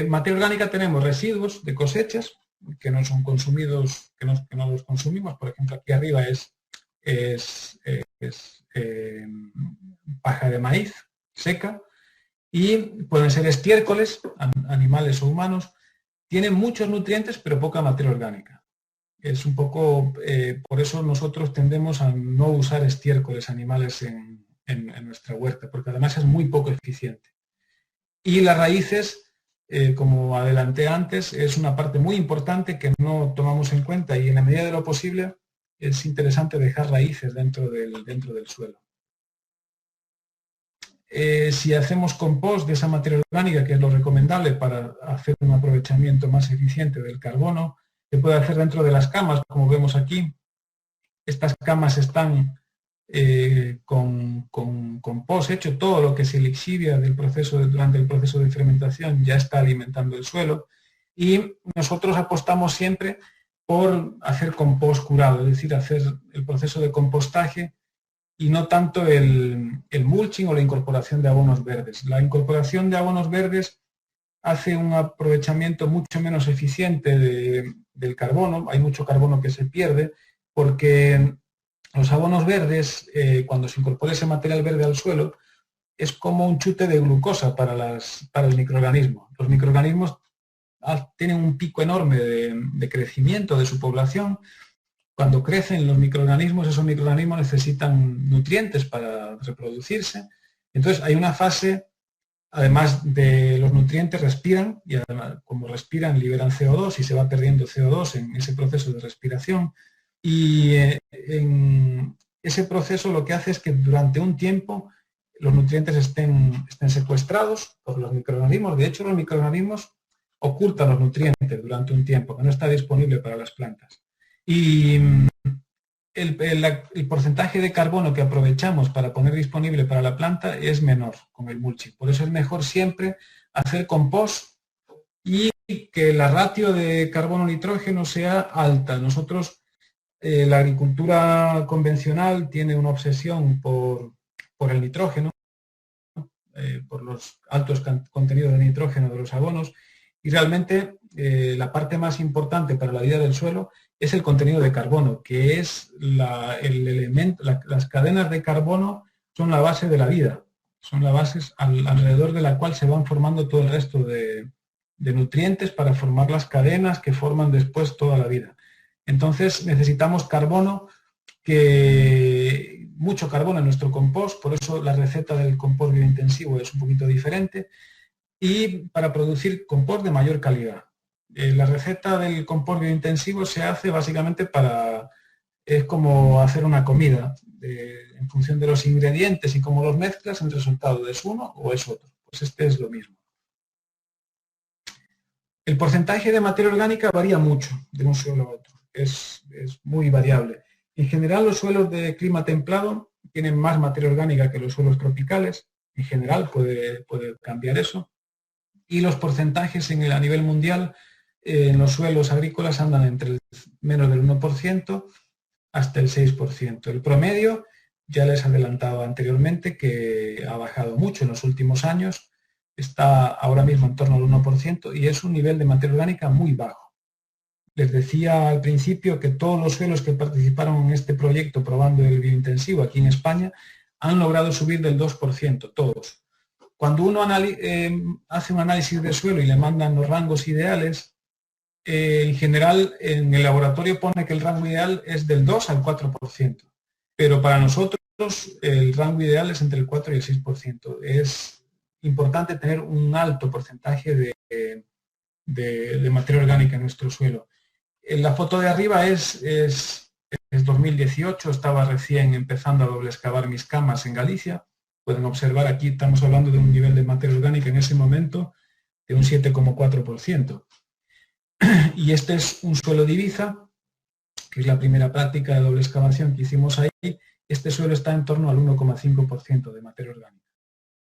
Materia orgánica tenemos residuos de cosechas, que no son consumidos, que no los consumimos. Por ejemplo, aquí arriba es paja de maíz seca, y pueden ser estiércoles, animales o humanos. Tienen muchos nutrientes pero poca materia orgánica. Es un poco, por eso nosotros tendemos a no usar estiércoles animales en nuestra huerta, porque además es muy poco eficiente. Y las raíces, como adelanté antes, es una parte muy importante que no tomamos en cuenta, y en la medida de lo posible es interesante dejar raíces dentro del suelo. Si hacemos compost de esa materia orgánica, que es lo recomendable para hacer un aprovechamiento más eficiente del carbono, se puede hacer dentro de las camas, como vemos aquí. Estas camas están con compost hecho, todo lo que se lixivian durante el proceso de fermentación ya está alimentando el suelo, y nosotros apostamos siempre por hacer compost curado, es decir, hacer el proceso de compostaje y no tanto el mulching o la incorporación de abonos verdes. La incorporación de abonos verdes hace un aprovechamiento mucho menos eficiente del carbono. Hay mucho carbono que se pierde porque los abonos verdes, cuando se incorpora ese material verde al suelo, es como un chute de glucosa para el microorganismo. Los microorganismos tienen un pico enorme de crecimiento de su población. Cuando crecen los microorganismos, esos microorganismos necesitan nutrientes para reproducirse. Entonces hay una fase, además de los nutrientes, respiran, y además, como respiran, liberan CO2 y se va perdiendo CO2 en ese proceso de respiración. Y en ese proceso lo que hace es que durante un tiempo los nutrientes estén secuestrados por los microorganismos. De hecho, los microorganismos ocultan los nutrientes durante un tiempo, que no está disponible para las plantas. Y el porcentaje de carbono que aprovechamos para poner disponible para la planta es menor con el mulching. Por eso es mejor siempre hacer compost y que la ratio de carbono-nitrógeno sea alta. Nosotros La agricultura convencional tiene una obsesión por el nitrógeno, por los altos contenidos de nitrógeno de los abonos, y realmente la parte más importante para la vida del suelo es el contenido de carbono, que es el elemento, las cadenas de carbono son la base de la vida, son la base alrededor de la cual se van formando todo el resto de nutrientes para formar las cadenas que forman después toda la vida. Entonces necesitamos carbono, mucho carbono en nuestro compost, por eso la receta del compost biointensivo es un poquito diferente, y para producir compost de mayor calidad. La receta del compost biointensivo se hace básicamente es como hacer una comida, en función de los ingredientes y cómo los mezclas, el resultado es uno o es otro. Pues este es lo mismo. El porcentaje de materia orgánica varía mucho de un suelo a otro, es muy variable. En general, los suelos de clima templado tienen más materia orgánica que los suelos tropicales, en general puede cambiar eso, y los porcentajes a nivel mundial en los suelos agrícolas andan entre menos del 1% hasta el 6%. El promedio, ya les adelantaba anteriormente, que ha bajado mucho en los últimos años, está ahora mismo en torno al 1% y es un nivel de materia orgánica muy bajo. Les decía al principio que todos los suelos que participaron en este proyecto probando el biointensivo aquí en España han logrado subir del 2%, todos. Cuando uno hace un análisis de suelo y le mandan los rangos ideales, en general en el laboratorio pone que el rango ideal es del 2 al 4%, pero para nosotros el rango ideal es entre el 4 y el 6%. Es importante tener un alto porcentaje de materia orgánica en nuestro suelo. En la foto de arriba es 2018, estaba recién empezando a doble excavar mis camas en Galicia. Pueden observar aquí, estamos hablando de un nivel de materia orgánica en ese momento de un 7,4%. Y este es un suelo de Ibiza, que es la primera práctica de doble excavación que hicimos ahí. Este suelo está en torno al 1,5% de materia orgánica.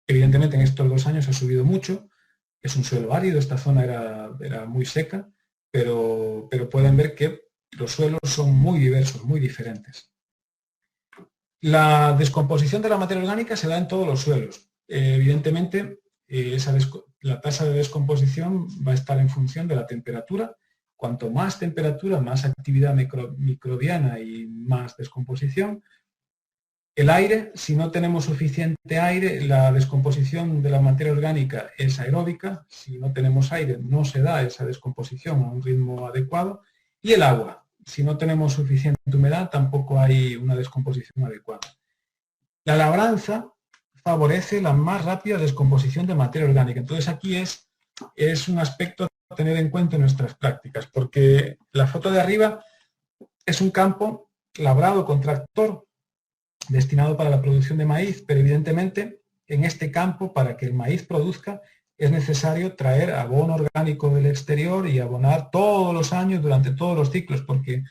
Evidentemente en estos 2 años ha subido mucho, es un suelo árido, esta zona era muy seca, pero pueden ver que los suelos son muy diversos, muy diferentes. La descomposición de la materia orgánica se da en todos los suelos. Evidentemente, la tasa de descomposición va a estar en función de la temperatura. Cuanto más temperatura, más actividad microbiana y más descomposición. El aire, si no tenemos suficiente aire, la descomposición de la materia orgánica es aeróbica. Si no tenemos aire, no se da esa descomposición a un ritmo adecuado. Y el agua, si no tenemos suficiente humedad, tampoco hay una descomposición adecuada. La labranza favorece la más rápida descomposición de materia orgánica. Entonces aquí es un aspecto a tener en cuenta en nuestras prácticas, porque la foto de arriba es un campo labrado con tractor destinado para la producción de maíz, pero evidentemente en este campo, para que el maíz produzca, es necesario traer abono orgánico del exterior y abonar todos los años durante todos los ciclos, porque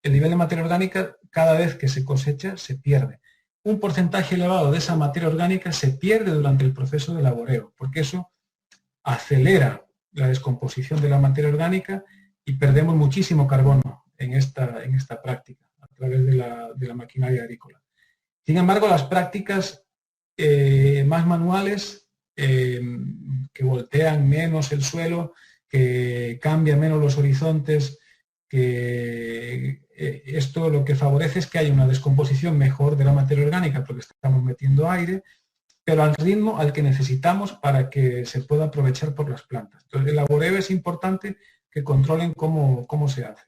el nivel de materia orgánica cada vez que se cosecha se pierde. Un porcentaje elevado de esa materia orgánica se pierde durante el proceso de laboreo, porque eso acelera la descomposición de la materia orgánica y perdemos muchísimo carbono en esta práctica a través de la maquinaria agrícola. Sin embargo, las prácticas más manuales, que voltean menos el suelo, que cambian menos los horizontes, que esto lo que favorece es que haya una descomposición mejor de la materia orgánica porque estamos metiendo aire, pero al ritmo al que necesitamos para que se pueda aprovechar por las plantas. Entonces, el laboreo es importante que controlen cómo se hace.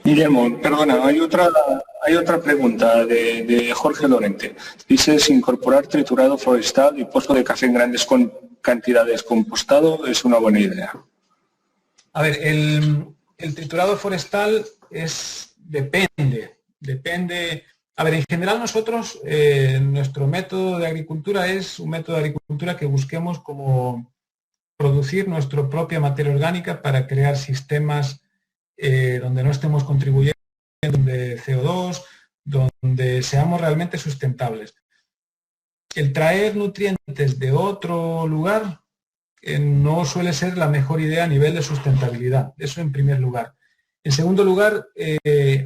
Guillermo, perdona, hay otra pregunta de Jorge Lorente. Dices, incorporar triturado forestal y pozo de café en grandes cantidades compostado es una buena idea. A ver, el triturado forestal depende. A ver, en general nosotros, nuestro método de agricultura es un método de agricultura que busquemos como producir nuestra propia materia orgánica para crear sistemas donde no estemos contribuyendo de CO2, donde seamos realmente sustentables. El traer nutrientes de otro lugar no suele ser la mejor idea a nivel de sustentabilidad, eso en primer lugar. En segundo lugar,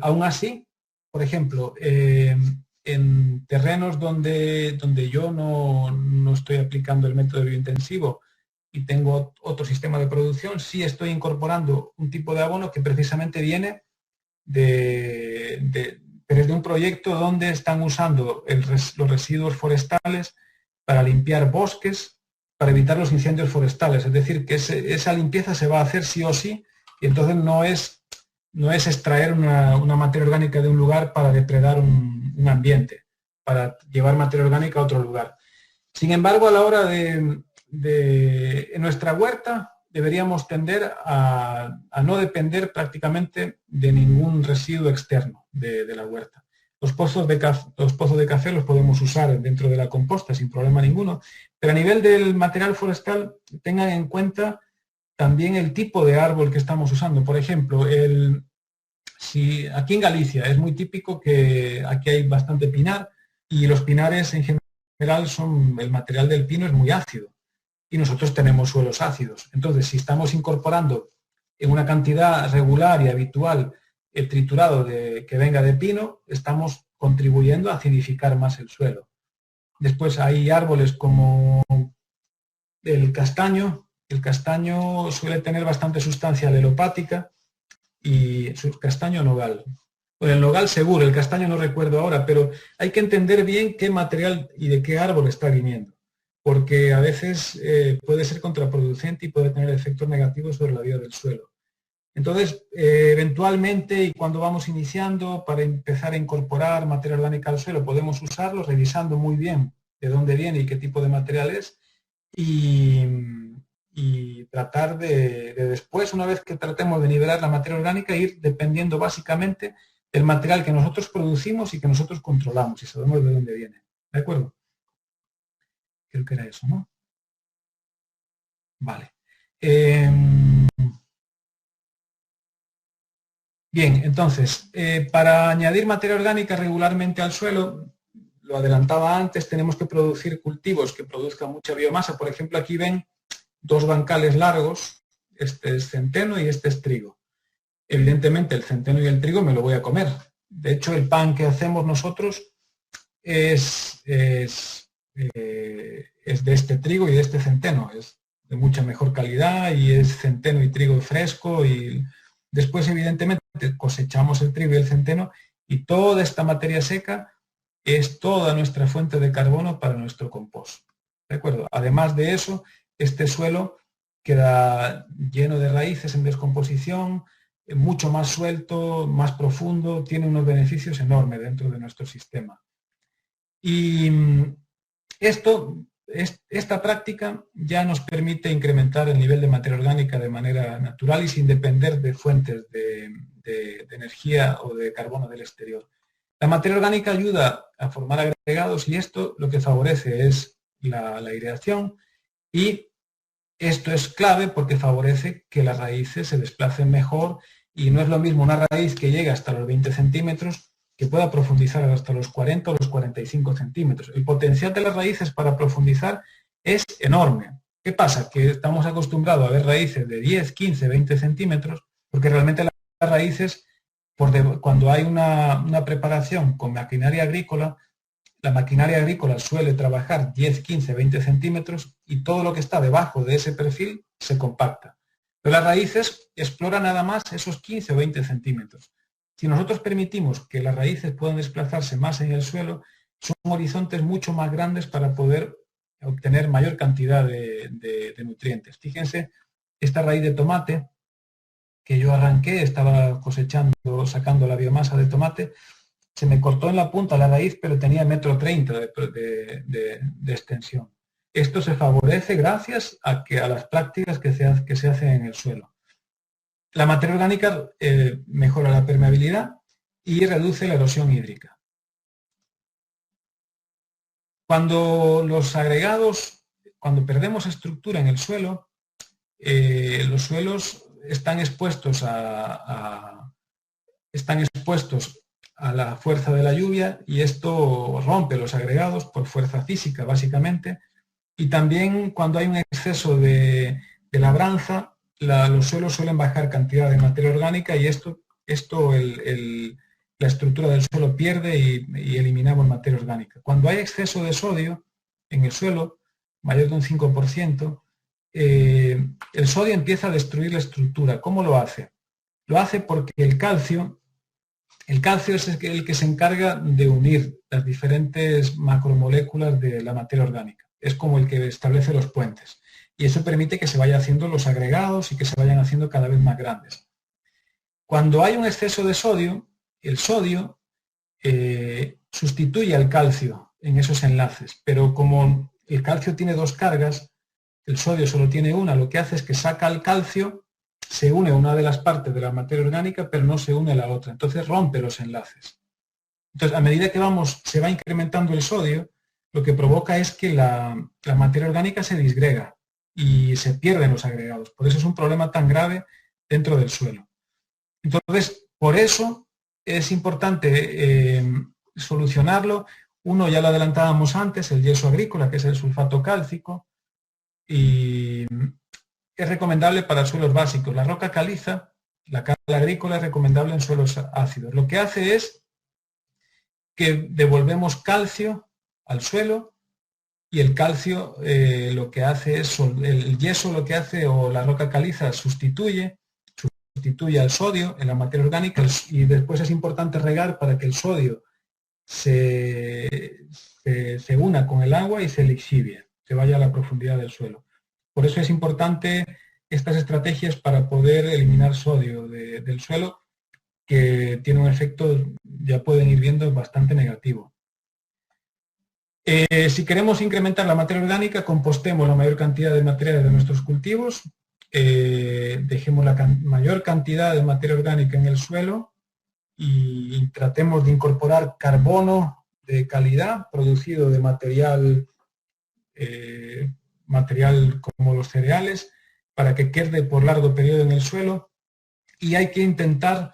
aún así, por ejemplo, en terrenos donde yo no estoy aplicando el método biointensivo y tengo otro sistema de producción, sí estoy incorporando un tipo de abono que precisamente viene pero es de un proyecto donde están usando los residuos forestales para limpiar bosques, para evitar los incendios forestales. Es decir, que esa limpieza se va a hacer sí o sí, y entonces no es extraer una materia orgánica de un lugar para depredar un ambiente, para llevar materia orgánica a otro lugar. Sin embargo, a la hora en nuestra huerta deberíamos tender a no depender prácticamente de ningún residuo externo de la huerta. Los pozos de café los podemos usar dentro de la composta sin problema ninguno, pero a nivel del material forestal tengan en cuenta también el tipo de árbol que estamos usando. Por ejemplo, aquí en Galicia es muy típico que aquí hay bastante pinar y los pinares en general el material del pino es muy ácido y nosotros tenemos suelos ácidos. Entonces, si estamos incorporando en una cantidad regular y habitual el triturado que venga de pino, estamos contribuyendo a acidificar más el suelo. Después hay árboles como el castaño. El castaño suele tener bastante sustancia alelopática y castaño nogal. Bueno, el nogal seguro, el castaño no recuerdo ahora, pero hay que entender bien qué material y de qué árbol está viniendo, porque a veces puede ser contraproducente y puede tener efectos negativos sobre la vida del suelo. Entonces, eventualmente, y cuando vamos iniciando, para empezar a incorporar materia orgánica al suelo, podemos usarlo revisando muy bien de dónde viene y qué tipo de material es, y tratar de después, una vez que tratemos de nivelar la materia orgánica, ir dependiendo básicamente del material que nosotros producimos y que nosotros controlamos y sabemos de dónde viene. ¿De acuerdo? Creo que era eso, ¿no? Vale. Bien, entonces, para añadir materia orgánica regularmente al suelo, lo adelantaba antes, tenemos que producir cultivos que produzcan mucha biomasa. Por ejemplo, aquí ven dos bancales largos, este es centeno y este es trigo. Evidentemente, el centeno y el trigo me lo voy a comer. De hecho, el pan que hacemos nosotros es de este trigo y de este centeno. Es de mucha mejor calidad y es centeno y trigo fresco. Y después, evidentemente, cosechamos el trigo y el centeno y toda esta materia seca es toda nuestra fuente de carbono para nuestro compost. ¿De acuerdo? Además de eso, este suelo queda lleno de raíces en descomposición, mucho más suelto, más profundo, tiene unos beneficios enormes dentro de nuestro sistema. Y esta práctica ya nos permite incrementar el nivel de materia orgánica de manera natural y sin depender de fuentes de energía o de carbono del exterior. La materia orgánica ayuda a formar agregados y esto lo que favorece es la aireación, y esto es clave porque favorece que las raíces se desplacen mejor, y no es lo mismo una raíz que llega hasta los 20 centímetros que pueda profundizar hasta los 40 o los 45 centímetros. El potencial de las raíces para profundizar es enorme. ¿Qué pasa? Que estamos acostumbrados a ver raíces de 10, 15, 20 centímetros, porque realmente las raíces, cuando hay una preparación con maquinaria agrícola, la maquinaria agrícola suele trabajar 10, 15, 20 centímetros y todo lo que está debajo de ese perfil se compacta. Pero las raíces exploran nada más esos 15 o 20 centímetros. Si nosotros permitimos que las raíces puedan desplazarse más en el suelo, son horizontes mucho más grandes para poder obtener mayor cantidad de nutrientes. Fíjense, esta raíz de tomate que yo arranqué, estaba cosechando, sacando la biomasa de tomate, se me cortó en la punta la raíz, pero tenía 1,30 m de extensión. Esto se favorece gracias a las prácticas que se hacen en el suelo. La materia orgánica mejora la permeabilidad y reduce la erosión hídrica. Cuando los agregados, cuando perdemos estructura en el suelo, los suelos están expuestos a la fuerza de la lluvia, y esto rompe los agregados por fuerza física básicamente, y también cuando hay un exceso de labranza, los suelos suelen bajar cantidad de materia orgánica y esto la estructura del suelo pierde y eliminamos materia orgánica. Cuando hay exceso de sodio en el suelo, mayor de un 5%, el sodio empieza a destruir la estructura. ¿Cómo lo hace? Lo hace porque el calcio es el que se encarga de unir las diferentes macromoléculas de la materia orgánica. Es como el que establece los puentes. Y eso permite que se vayan haciendo los agregados y que se vayan haciendo cada vez más grandes. Cuando hay un exceso de sodio, el sodio sustituye al calcio en esos enlaces, pero como el calcio tiene dos cargas, el sodio solo tiene una, lo que hace es que saca el calcio, se une a una de las partes de la materia orgánica, pero no se une a la otra, entonces rompe los enlaces. Entonces, a medida que se va incrementando el sodio, lo que provoca es que la materia orgánica se disgrega y se pierden los agregados. Por eso es un problema tan grave dentro del suelo. Entonces, por eso es importante solucionarlo. Uno ya lo adelantábamos antes, el yeso agrícola, que es el sulfato cálcico, y es recomendable para suelos básicos. La roca caliza, la cal agrícola, es recomendable en suelos ácidos. Lo que hace es que devolvemos calcio al suelo y el calcio lo que hace es, el yeso lo que hace, o la roca caliza sustituye al sodio en la materia orgánica, y después es importante regar para que el sodio se una con el agua y se lixivie, se vaya a la profundidad del suelo. Por eso es importante estas estrategias para poder eliminar sodio del suelo, que tiene un efecto, ya pueden ir viendo, bastante negativo. Si queremos incrementar la materia orgánica, compostemos la mayor cantidad de materiales de nuestros cultivos, dejemos la mayor cantidad de materia orgánica en el suelo y tratemos de incorporar carbono de calidad producido de material como los cereales, para que quede por largo periodo en el suelo, y hay que intentar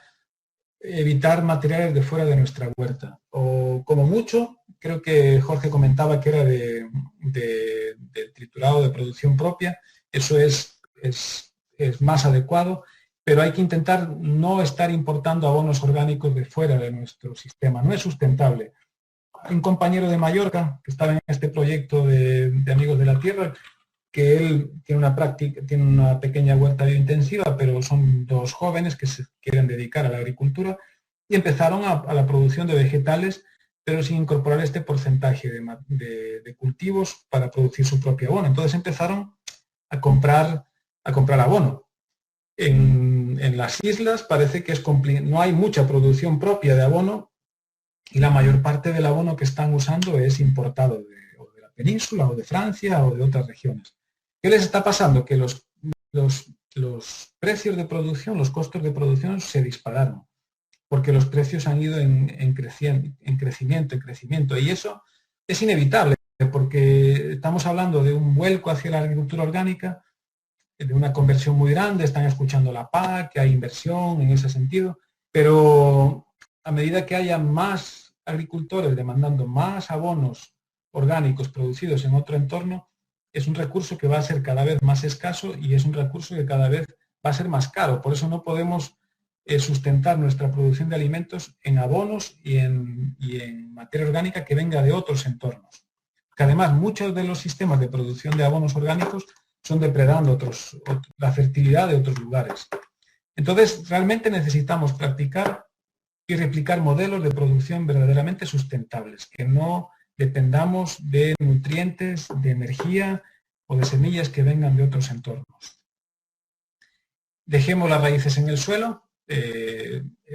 evitar materiales de fuera de nuestra huerta, o como mucho, creo que Jorge comentaba que era de triturado de producción propia. Eso es más adecuado, pero hay que intentar no estar importando abonos orgánicos de fuera de nuestro sistema, no es sustentable. Un compañero de Mallorca que estaba en este proyecto de Amigos de la Tierra, que él tiene una pequeña huerta biointensiva, pero son dos jóvenes que se quieren dedicar a la agricultura y empezaron a la producción de vegetales, pero sin incorporar este porcentaje de cultivos para producir su propio abono. Entonces empezaron a comprar abono. En las islas parece que no hay mucha producción propia de abono, y la mayor parte del abono que están usando es importado de la península, o de Francia, o de otras regiones. ¿Qué les está pasando? Que los precios de producción, los costos de producción se dispararon, porque los precios han ido en crecimiento, y eso es inevitable, porque estamos hablando de un vuelco hacia la agricultura orgánica, de una conversión muy grande. Están escuchando la PAC, que hay inversión en ese sentido, pero a medida que haya más agricultores demandando más abonos orgánicos producidos en otro entorno, es un recurso que va a ser cada vez más escaso, y es un recurso que cada vez va a ser más caro. Por eso no podemos sustentar nuestra producción de alimentos en abonos y en materia orgánica que venga de otros entornos. Que además muchos de los sistemas de producción de abonos orgánicos son depredando la fertilidad de otros lugares. Entonces, realmente necesitamos practicar y replicar modelos de producción verdaderamente sustentables, que no dependamos de nutrientes, de energía o de semillas que vengan de otros entornos. Dejemos las raíces en el suelo,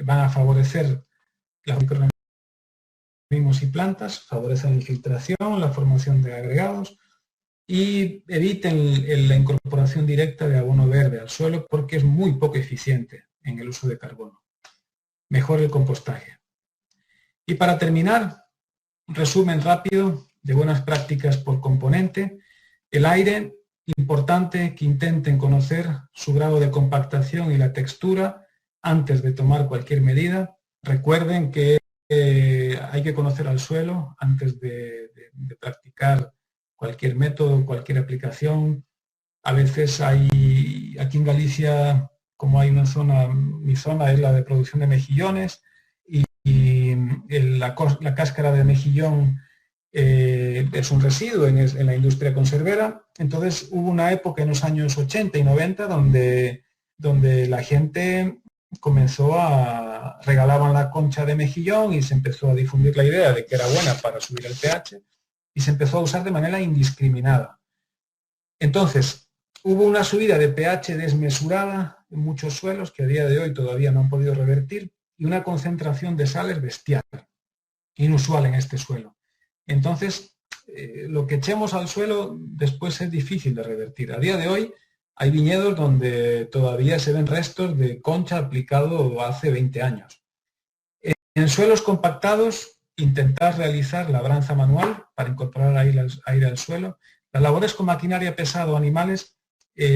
van a favorecer los microorganismos y plantas, favorecen la infiltración, la formación de agregados, y eviten la incorporación directa de abono verde al suelo, porque es muy poco eficiente en el uso de carbono. Mejor el compostaje. Y para terminar, un resumen rápido de buenas prácticas por componente. El aire, importante que intenten conocer su grado de compactación y la textura antes de tomar cualquier medida. Recuerden que hay que conocer al suelo antes de practicar cualquier método, cualquier aplicación. A veces aquí en Galicia como hay una zona, mi zona es la de producción de mejillones, y la cáscara de mejillón es un residuo en la industria conservera. Entonces hubo una época en los años 80 y 90 donde la gente regalaban la concha de mejillón y se empezó a difundir la idea de que era buena para subir el pH y se empezó a usar de manera indiscriminada. Entonces, hubo una subida de pH desmesurada en muchos suelos que a día de hoy todavía no han podido revertir y una concentración de sales bestial, inusual en este suelo. Entonces, lo que echemos al suelo después es difícil de revertir. A día de hoy hay viñedos donde todavía se ven restos de concha aplicado hace 20 años. En suelos compactados, intentar realizar labranza manual para incorporar aire al suelo. Las labores con maquinaria pesada o animales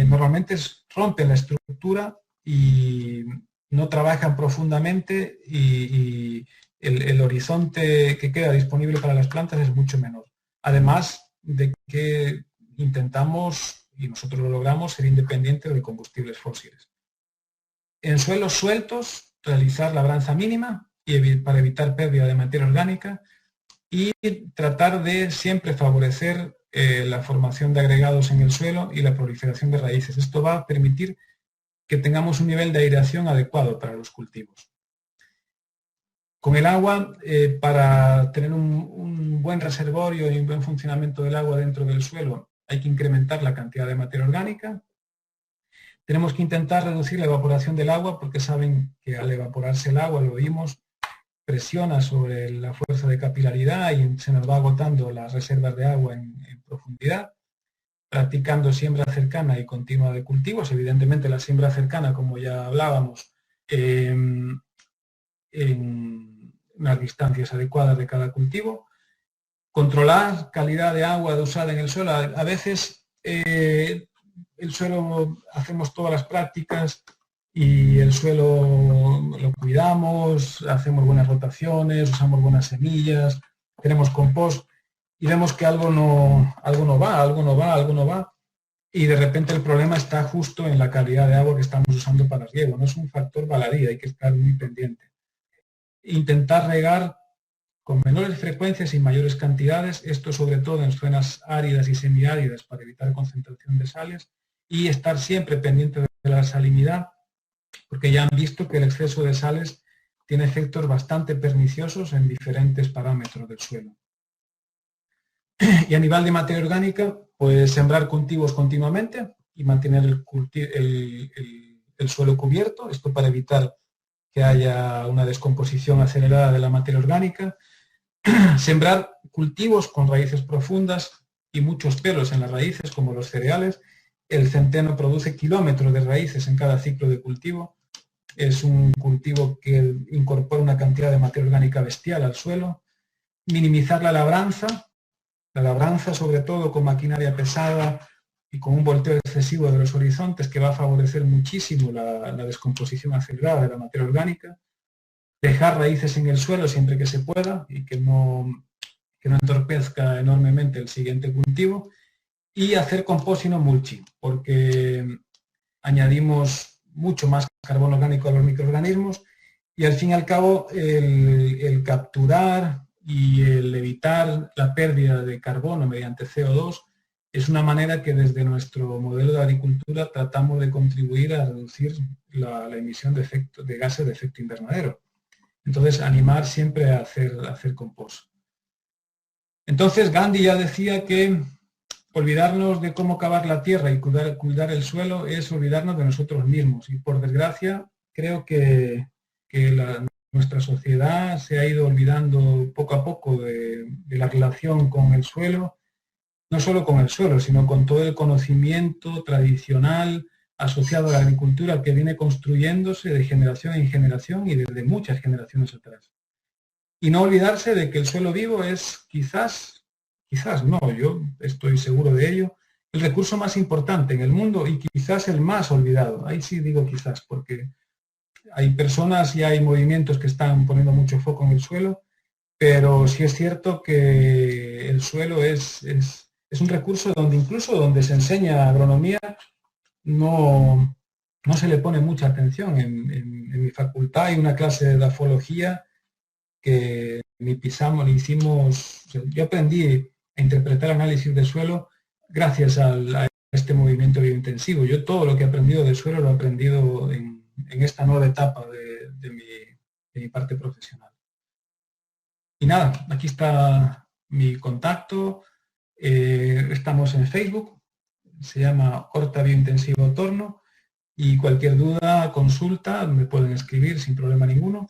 normalmente rompen la estructura y no trabajan profundamente y el horizonte que queda disponible para las plantas es mucho menor. Además de que intentamos, y nosotros lo logramos, ser independientes de combustibles fósiles. En suelos sueltos, realizar labranza mínima para evitar pérdida de materia orgánica y tratar de siempre favorecer la formación de agregados en el suelo y la proliferación de raíces. Esto va a permitir que tengamos un nivel de aireación adecuado para los cultivos. Con el agua, para tener un buen reservorio y un buen funcionamiento del agua dentro del suelo, hay que incrementar la cantidad de materia orgánica. Tenemos que intentar reducir la evaporación del agua porque saben que al evaporarse el agua, lo vimos, presiona sobre la fuerza de capilaridad y se nos va agotando las reservas de agua en profundidad. Practicando siembra cercana y continua de cultivos, evidentemente la siembra cercana, como ya hablábamos, en unas distancias adecuadas de cada cultivo. Controlar calidad de agua usada en el suelo. A veces el suelo, hacemos todas las prácticas y el suelo lo cuidamos, hacemos buenas rotaciones, usamos buenas semillas, tenemos compost y vemos que algo no va y de repente el problema está justo en la calidad de agua que estamos usando para riego. No es un factor baladí, hay que estar muy pendiente. Intentar regar con menores frecuencias y mayores cantidades, esto sobre todo en zonas áridas y semiáridas para evitar concentración de sales, y estar siempre pendiente de la salinidad, porque ya han visto que el exceso de sales tiene efectos bastante perniciosos en diferentes parámetros del suelo. Y a nivel de materia orgánica, pues sembrar cultivos continuamente y mantener el suelo cubierto, esto para evitar que haya una descomposición acelerada de la materia orgánica. Sembrar cultivos con raíces profundas y muchos pelos en las raíces, como los cereales. El centeno produce kilómetros de raíces en cada ciclo de cultivo. Es un cultivo que incorpora una cantidad de materia orgánica bestial al suelo. Minimizar la labranza sobre todo con maquinaria pesada y con un volteo excesivo de los horizontes que va a favorecer muchísimo la descomposición acelerada de la materia orgánica. Dejar raíces en el suelo siempre que se pueda y que no entorpezca enormemente el siguiente cultivo. Y hacer compost y no mulching, porque añadimos mucho más carbono orgánico a los microorganismos y al fin y al cabo el capturar y el evitar la pérdida de carbono mediante CO2 es una manera que desde nuestro modelo de agricultura tratamos de contribuir a reducir la emisión de gases de efecto invernadero. Entonces, animar siempre a hacer compost. Entonces, Gandhi ya decía que olvidarnos de cómo cavar la tierra y cuidar el suelo es olvidarnos de nosotros mismos. Y por desgracia, creo que nuestra sociedad se ha ido olvidando poco a poco de la relación con el suelo, no solo con el suelo, sino con todo el conocimiento tradicional asociado a la agricultura que viene construyéndose de generación en generación y desde muchas generaciones atrás. Y no olvidarse de que el suelo vivo es quizás no, yo estoy seguro de ello, el recurso más importante en el mundo y quizás el más olvidado. Ahí sí digo quizás, porque hay personas y hay movimientos que están poniendo mucho foco en el suelo, pero sí es cierto que el suelo es un recurso donde incluso donde se enseña agronomía no no se le pone mucha atención. En mi facultad hay una clase de edafología que ni pisamos ni hicimos. O sea, yo aprendí a interpretar análisis de suelo gracias a este movimiento biointensivo. Yo todo lo que he aprendido de suelo lo he aprendido en esta nueva etapa de mi parte profesional. Y nada, aquí está mi contacto. Estamos en Facebook, se llama Horta Biointensivo Torno, y cualquier duda, consulta, me pueden escribir sin problema ninguno.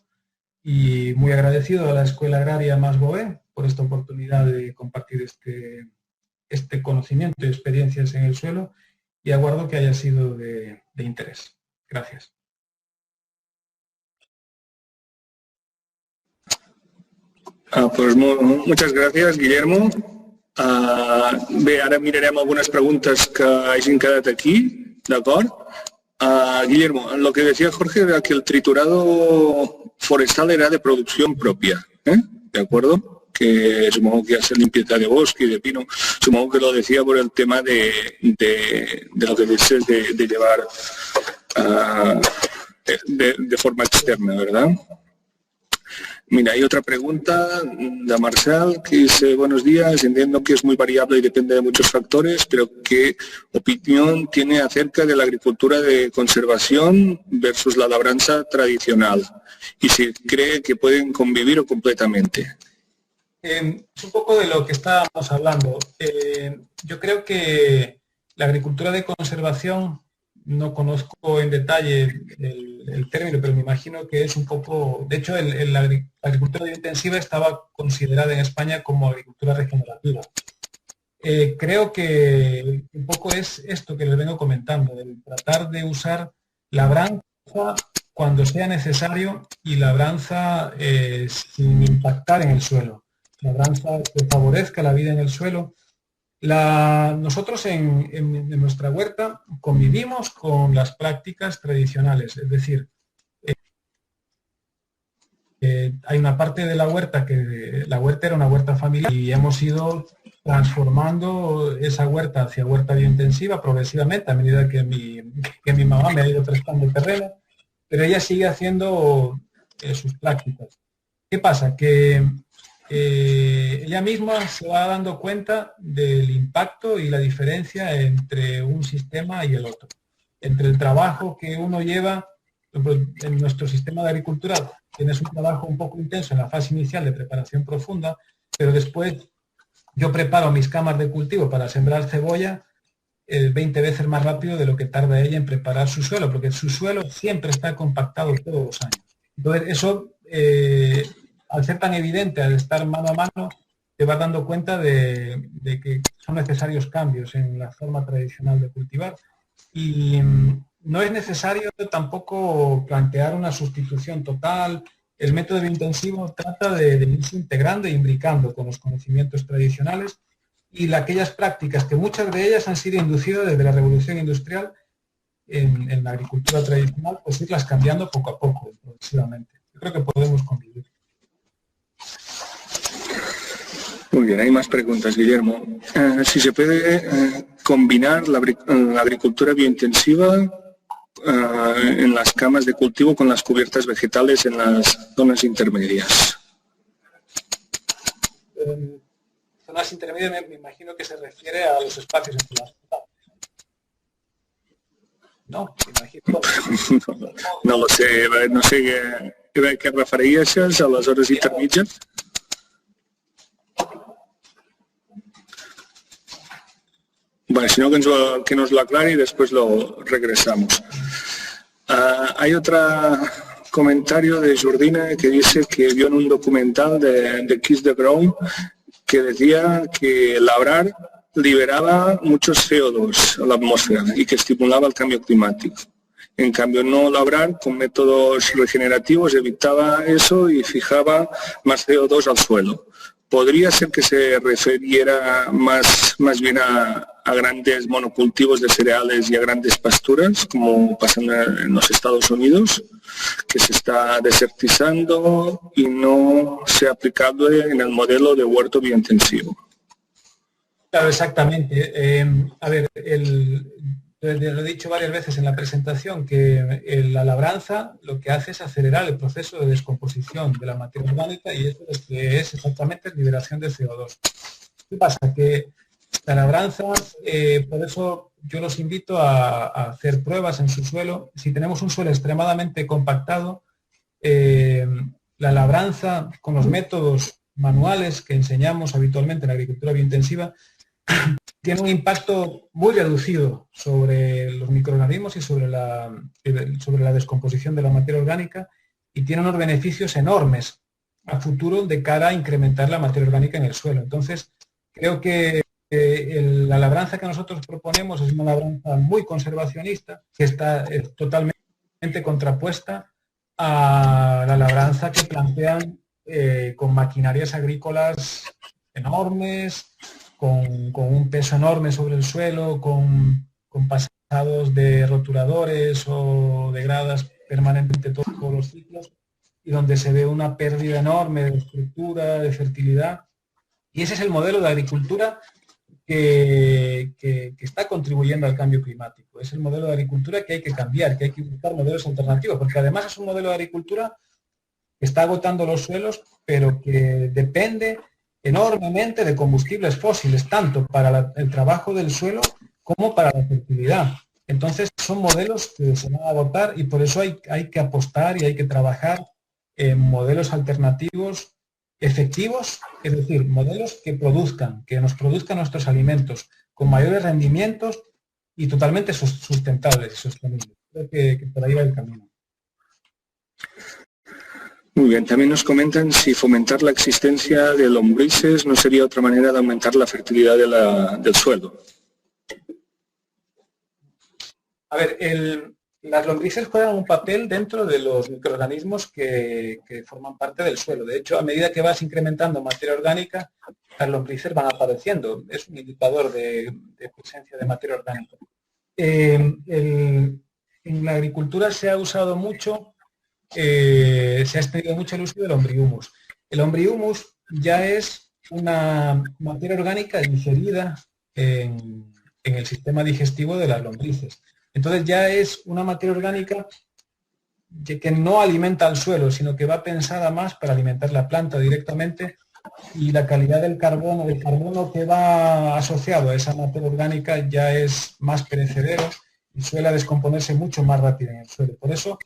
Y muy agradecido a la Escuela Agraria Mas Bové por esta oportunidad de compartir este conocimiento y experiencias en el suelo, y aguardo que haya sido de interés. Gracias. Pues muchas gràcies, Guillermo. Bé, ara mirarem algunes preguntes que hagin quedat aquí, d'acord? Guillermo, lo que decía Jorge era que el triturado forestal era de producción propia, ¿de acuerdo? Que supongo que hace limpieza de bosque y de pino, supongo que lo decía por el tema de lo que dices de llevar de forma externa, ¿verdad? Mira, hay otra pregunta de Marcel que dice: buenos días, entiendo que es muy variable y depende de muchos factores, pero ¿qué opinión tiene acerca de la agricultura de conservación versus la labranza tradicional? Y si cree que pueden convivir o completamente. Es un poco de lo que estábamos hablando. Yo creo que la agricultura de conservación, no conozco en detalle el término, pero me imagino que es un poco... De hecho, la agricultura biointensiva estaba considerada en España como agricultura regenerativa. Creo que un poco es esto que les vengo comentando, de tratar de usar labranza cuando sea necesario y labranza sin impactar en el suelo. Labranza que favorezca la vida en el suelo. Nosotros en nuestra huerta convivimos con las prácticas tradicionales, es decir, hay una parte de la huerta que la huerta era una huerta familiar y hemos ido transformando esa huerta hacia huerta biointensiva progresivamente a medida que mi mamá me ha ido prestando el terreno, pero ella sigue haciendo sus prácticas. ¿Qué pasa? Que ella misma se va dando cuenta del impacto y la diferencia entre un sistema y el otro, entre el trabajo que uno lleva. En nuestro sistema de agricultura tienes un trabajo un poco intenso en la fase inicial de preparación profunda, pero después yo preparo mis camas de cultivo para sembrar cebolla 20 veces más rápido de lo que tarda ella en preparar su suelo, porque su suelo siempre está compactado todos los años. Entonces eso, al ser tan evidente, al estar mano a mano, te vas dando cuenta de que son necesarios cambios en la forma tradicional de cultivar. Y no es necesario tampoco plantear una sustitución total. El método biointensivo trata de irse integrando e imbricando con los conocimientos tradicionales y aquellas prácticas que muchas de ellas han sido inducidas desde la revolución industrial en la agricultura tradicional, pues irlas cambiando poco a poco, progresivamente. Yo creo que podemos convivir. Muy bien, hay más preguntas, Guillermo. Si se puede combinar la agricultura biointensiva en las camas de cultivo con las cubiertas vegetales en las zonas intermedias. Zonas intermedias me imagino que se refiere a los espacios entre las zonas. No, imagino. No lo sé, no sé què refereixes a les hores intermitges. Vale, si no, que nos lo aclare y después lo regresamos. Hay otro comentario de Jordina que dice que vio en un documental de Kiss the Ground que decía que labrar liberaba muchos CO2 a la atmósfera y que estimulaba el cambio climático. En cambio, no labrar con métodos regenerativos evitaba eso y fijaba más CO2 al suelo. ¿Podría ser que se refiriera más bien a grandes monocultivos de cereales y a grandes pasturas, como pasa en los Estados Unidos, que se está desertizando y no se ha aplicado en el modelo de huerto biointensivo? Claro, exactamente. A ver, lo he dicho varias veces en la presentación, que la labranza lo que hace es acelerar el proceso de descomposición de la materia orgánica y eso lo que es exactamente liberación de CO2. ¿Qué pasa? Que la labranza, por eso yo los invito a hacer pruebas en su suelo. Si tenemos un suelo extremadamente compactado, la labranza con los métodos manuales que enseñamos habitualmente en la agricultura biointensiva tiene un impacto muy reducido sobre los microorganismos y sobre la descomposición de la materia orgánica y tiene unos beneficios enormes a futuro de cara a incrementar la materia orgánica en el suelo. Entonces, creo que la labranza que nosotros proponemos es una labranza muy conservacionista que está totalmente contrapuesta a la labranza que plantean con maquinarias agrícolas enormes, con un peso enorme sobre el suelo, con pasados de roturadores o de gradas permanentemente todos los ciclos, y donde se ve una pérdida enorme de estructura, de fertilidad. Y ese es el modelo de agricultura que está contribuyendo al cambio climático. Es el modelo de agricultura que hay que cambiar, que hay que buscar modelos alternativos, porque además es un modelo de agricultura que está agotando los suelos, pero que depende enormemente de combustibles fósiles, tanto para el trabajo del suelo como para la fertilidad. Entonces son modelos que se van a agotar y por eso hay que apostar y hay que trabajar en modelos alternativos efectivos, es decir, modelos que nos produzcan nuestros alimentos con mayores rendimientos y totalmente sustentables y sostenibles. Creo que por ahí va el camino. Muy bien, también nos comentan si fomentar la existencia de lombrices no sería otra manera de aumentar la fertilidad del suelo. A ver, las lombrices juegan un papel dentro de los microorganismos que forman parte del suelo. De hecho, a medida que vas incrementando materia orgánica, las lombrices van apareciendo. Es un indicador de presencia de materia orgánica. En la agricultura se ha usado mucho, se ha extendido mucho el uso del ombrihumus. El ombrihumus ya es una materia orgánica ingerida en el sistema digestivo de las lombrices. Entonces ya es una materia orgánica que no alimenta al suelo, sino que va pensada más para alimentar la planta directamente, y la calidad del carbono, el carbono que va asociado a esa materia orgánica ya es más perecedero y suele descomponerse mucho más rápido en el suelo. Por eso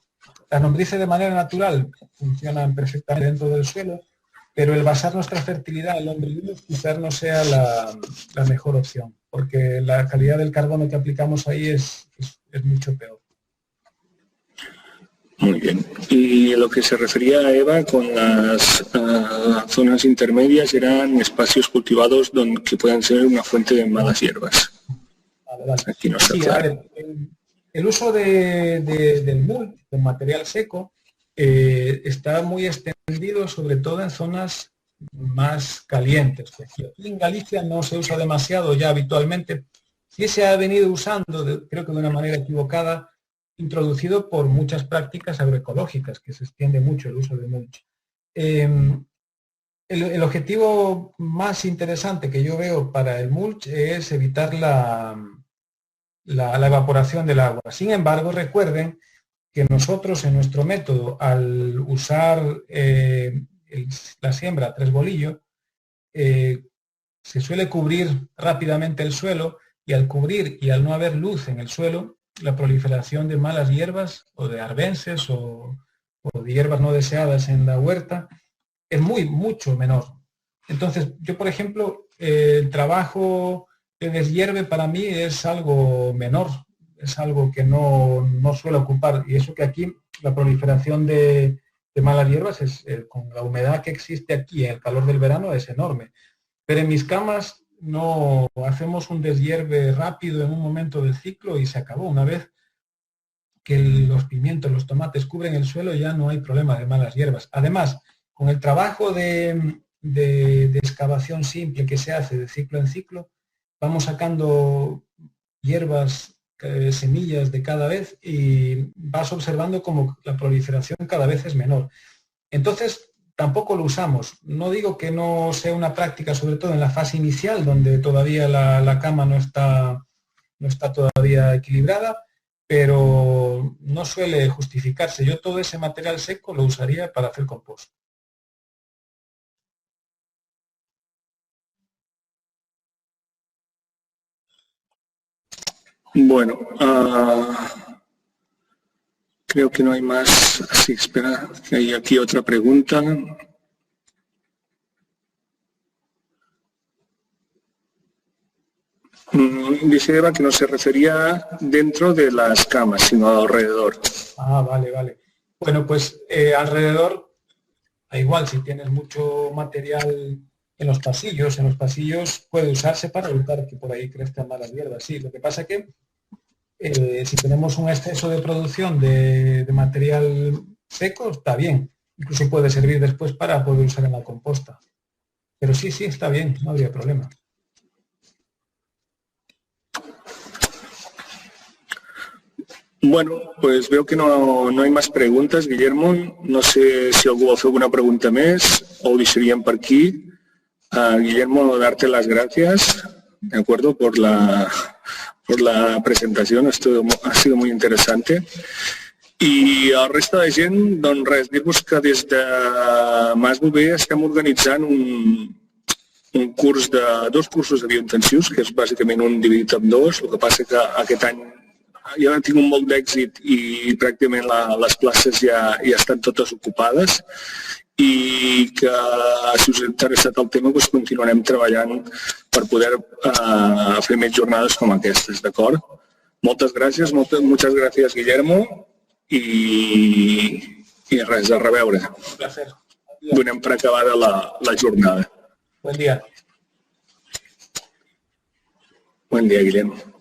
las lombrices de manera natural funcionan perfectamente dentro del suelo, pero el basar nuestra fertilidad en el ombrihumus quizás no sea la mejor opción, porque la calidad del carbono que aplicamos ahí es mucho peor. Muy bien. Y lo que se refería a Eva con las zonas intermedias eran espacios cultivados que puedan ser una fuente de malas hierbas. Vale. Aquí no está claro. El uso del mulch, del material seco, está muy extendido, sobre todo en zonas más calientes. Aquí en Galicia no se usa demasiado ya habitualmente. Sí se ha venido usando, creo que de una manera equivocada, introducido por muchas prácticas agroecológicas, que se extiende mucho el uso de mulch. El objetivo más interesante que yo veo para el mulch es evitar la evaporación del agua. Sin embargo, recuerden que nosotros en nuestro método, al usar la siembra a 3 bolillo, se suele cubrir rápidamente el suelo, y al cubrir y al no haber luz en el suelo, la proliferación de malas hierbas o de arbences o de hierbas no deseadas en la huerta es mucho menor. Entonces, yo, por ejemplo, el trabajo de deshierve para mí es algo menor, es algo que no suele ocupar, y eso que aquí la proliferación de malas hierbas con la humedad que existe aquí en el calor del verano es enorme. Pero en mis camas no hacemos un deshierve rápido en un momento del ciclo y se acabó. Una vez que los pimientos, los tomates cubren el suelo, ya no hay problema de malas hierbas. Además, con el trabajo de excavación simple que se hace de ciclo en ciclo, vamos sacando hierbas, semillas de cada vez, y vas observando como la proliferación cada vez es menor. Entonces, tampoco lo usamos. No digo que no sea una práctica, sobre todo en la fase inicial, donde todavía la cama no está no está todavía equilibrada, pero no suele justificarse. Yo todo ese material seco lo usaría para hacer compost. Bueno, creo que no hay más. Sí, espera, que hay aquí otra pregunta. Dice Eva que no se refería dentro de las camas, sino alrededor. Ah, vale, vale. Bueno, pues alrededor, da igual, si tienes mucho material en los pasillos puede usarse para evitar que por ahí crezcan malas hierbas. Sí, lo que pasa es que si tenemos un exceso de producción de material seco, está bien. Incluso puede servir después para poder usar en la composta. Pero sí, está bien, no habría problema. Bueno, pues veo que no hay más preguntes, Guillermo. No sé si algú vol fer alguna pregunta més o ho deixaríem per aquí. Guillermo, darte las gracias, ¿de acuerdo? Por la presentación, ha sido muy interesante. I a la resta de gent, doncs res, dir-vos que des de Mas Bové estem organitzant dos cursos de biointensius, que és bàsicament un dividit en dos. El que passa que aquest any ja han tingut molt d'èxit i pràcticament les places ja estan totes ocupades i que si us ha interessat el tema doncs continuarem treballant per poder fer més jornades com aquestes, d'acord? Moltes gràcies, moltes gràcies, Guillermo, i res, a reveure. Un placer. Donem per acabada la jornada. Buen día. Buen día, Guillermo.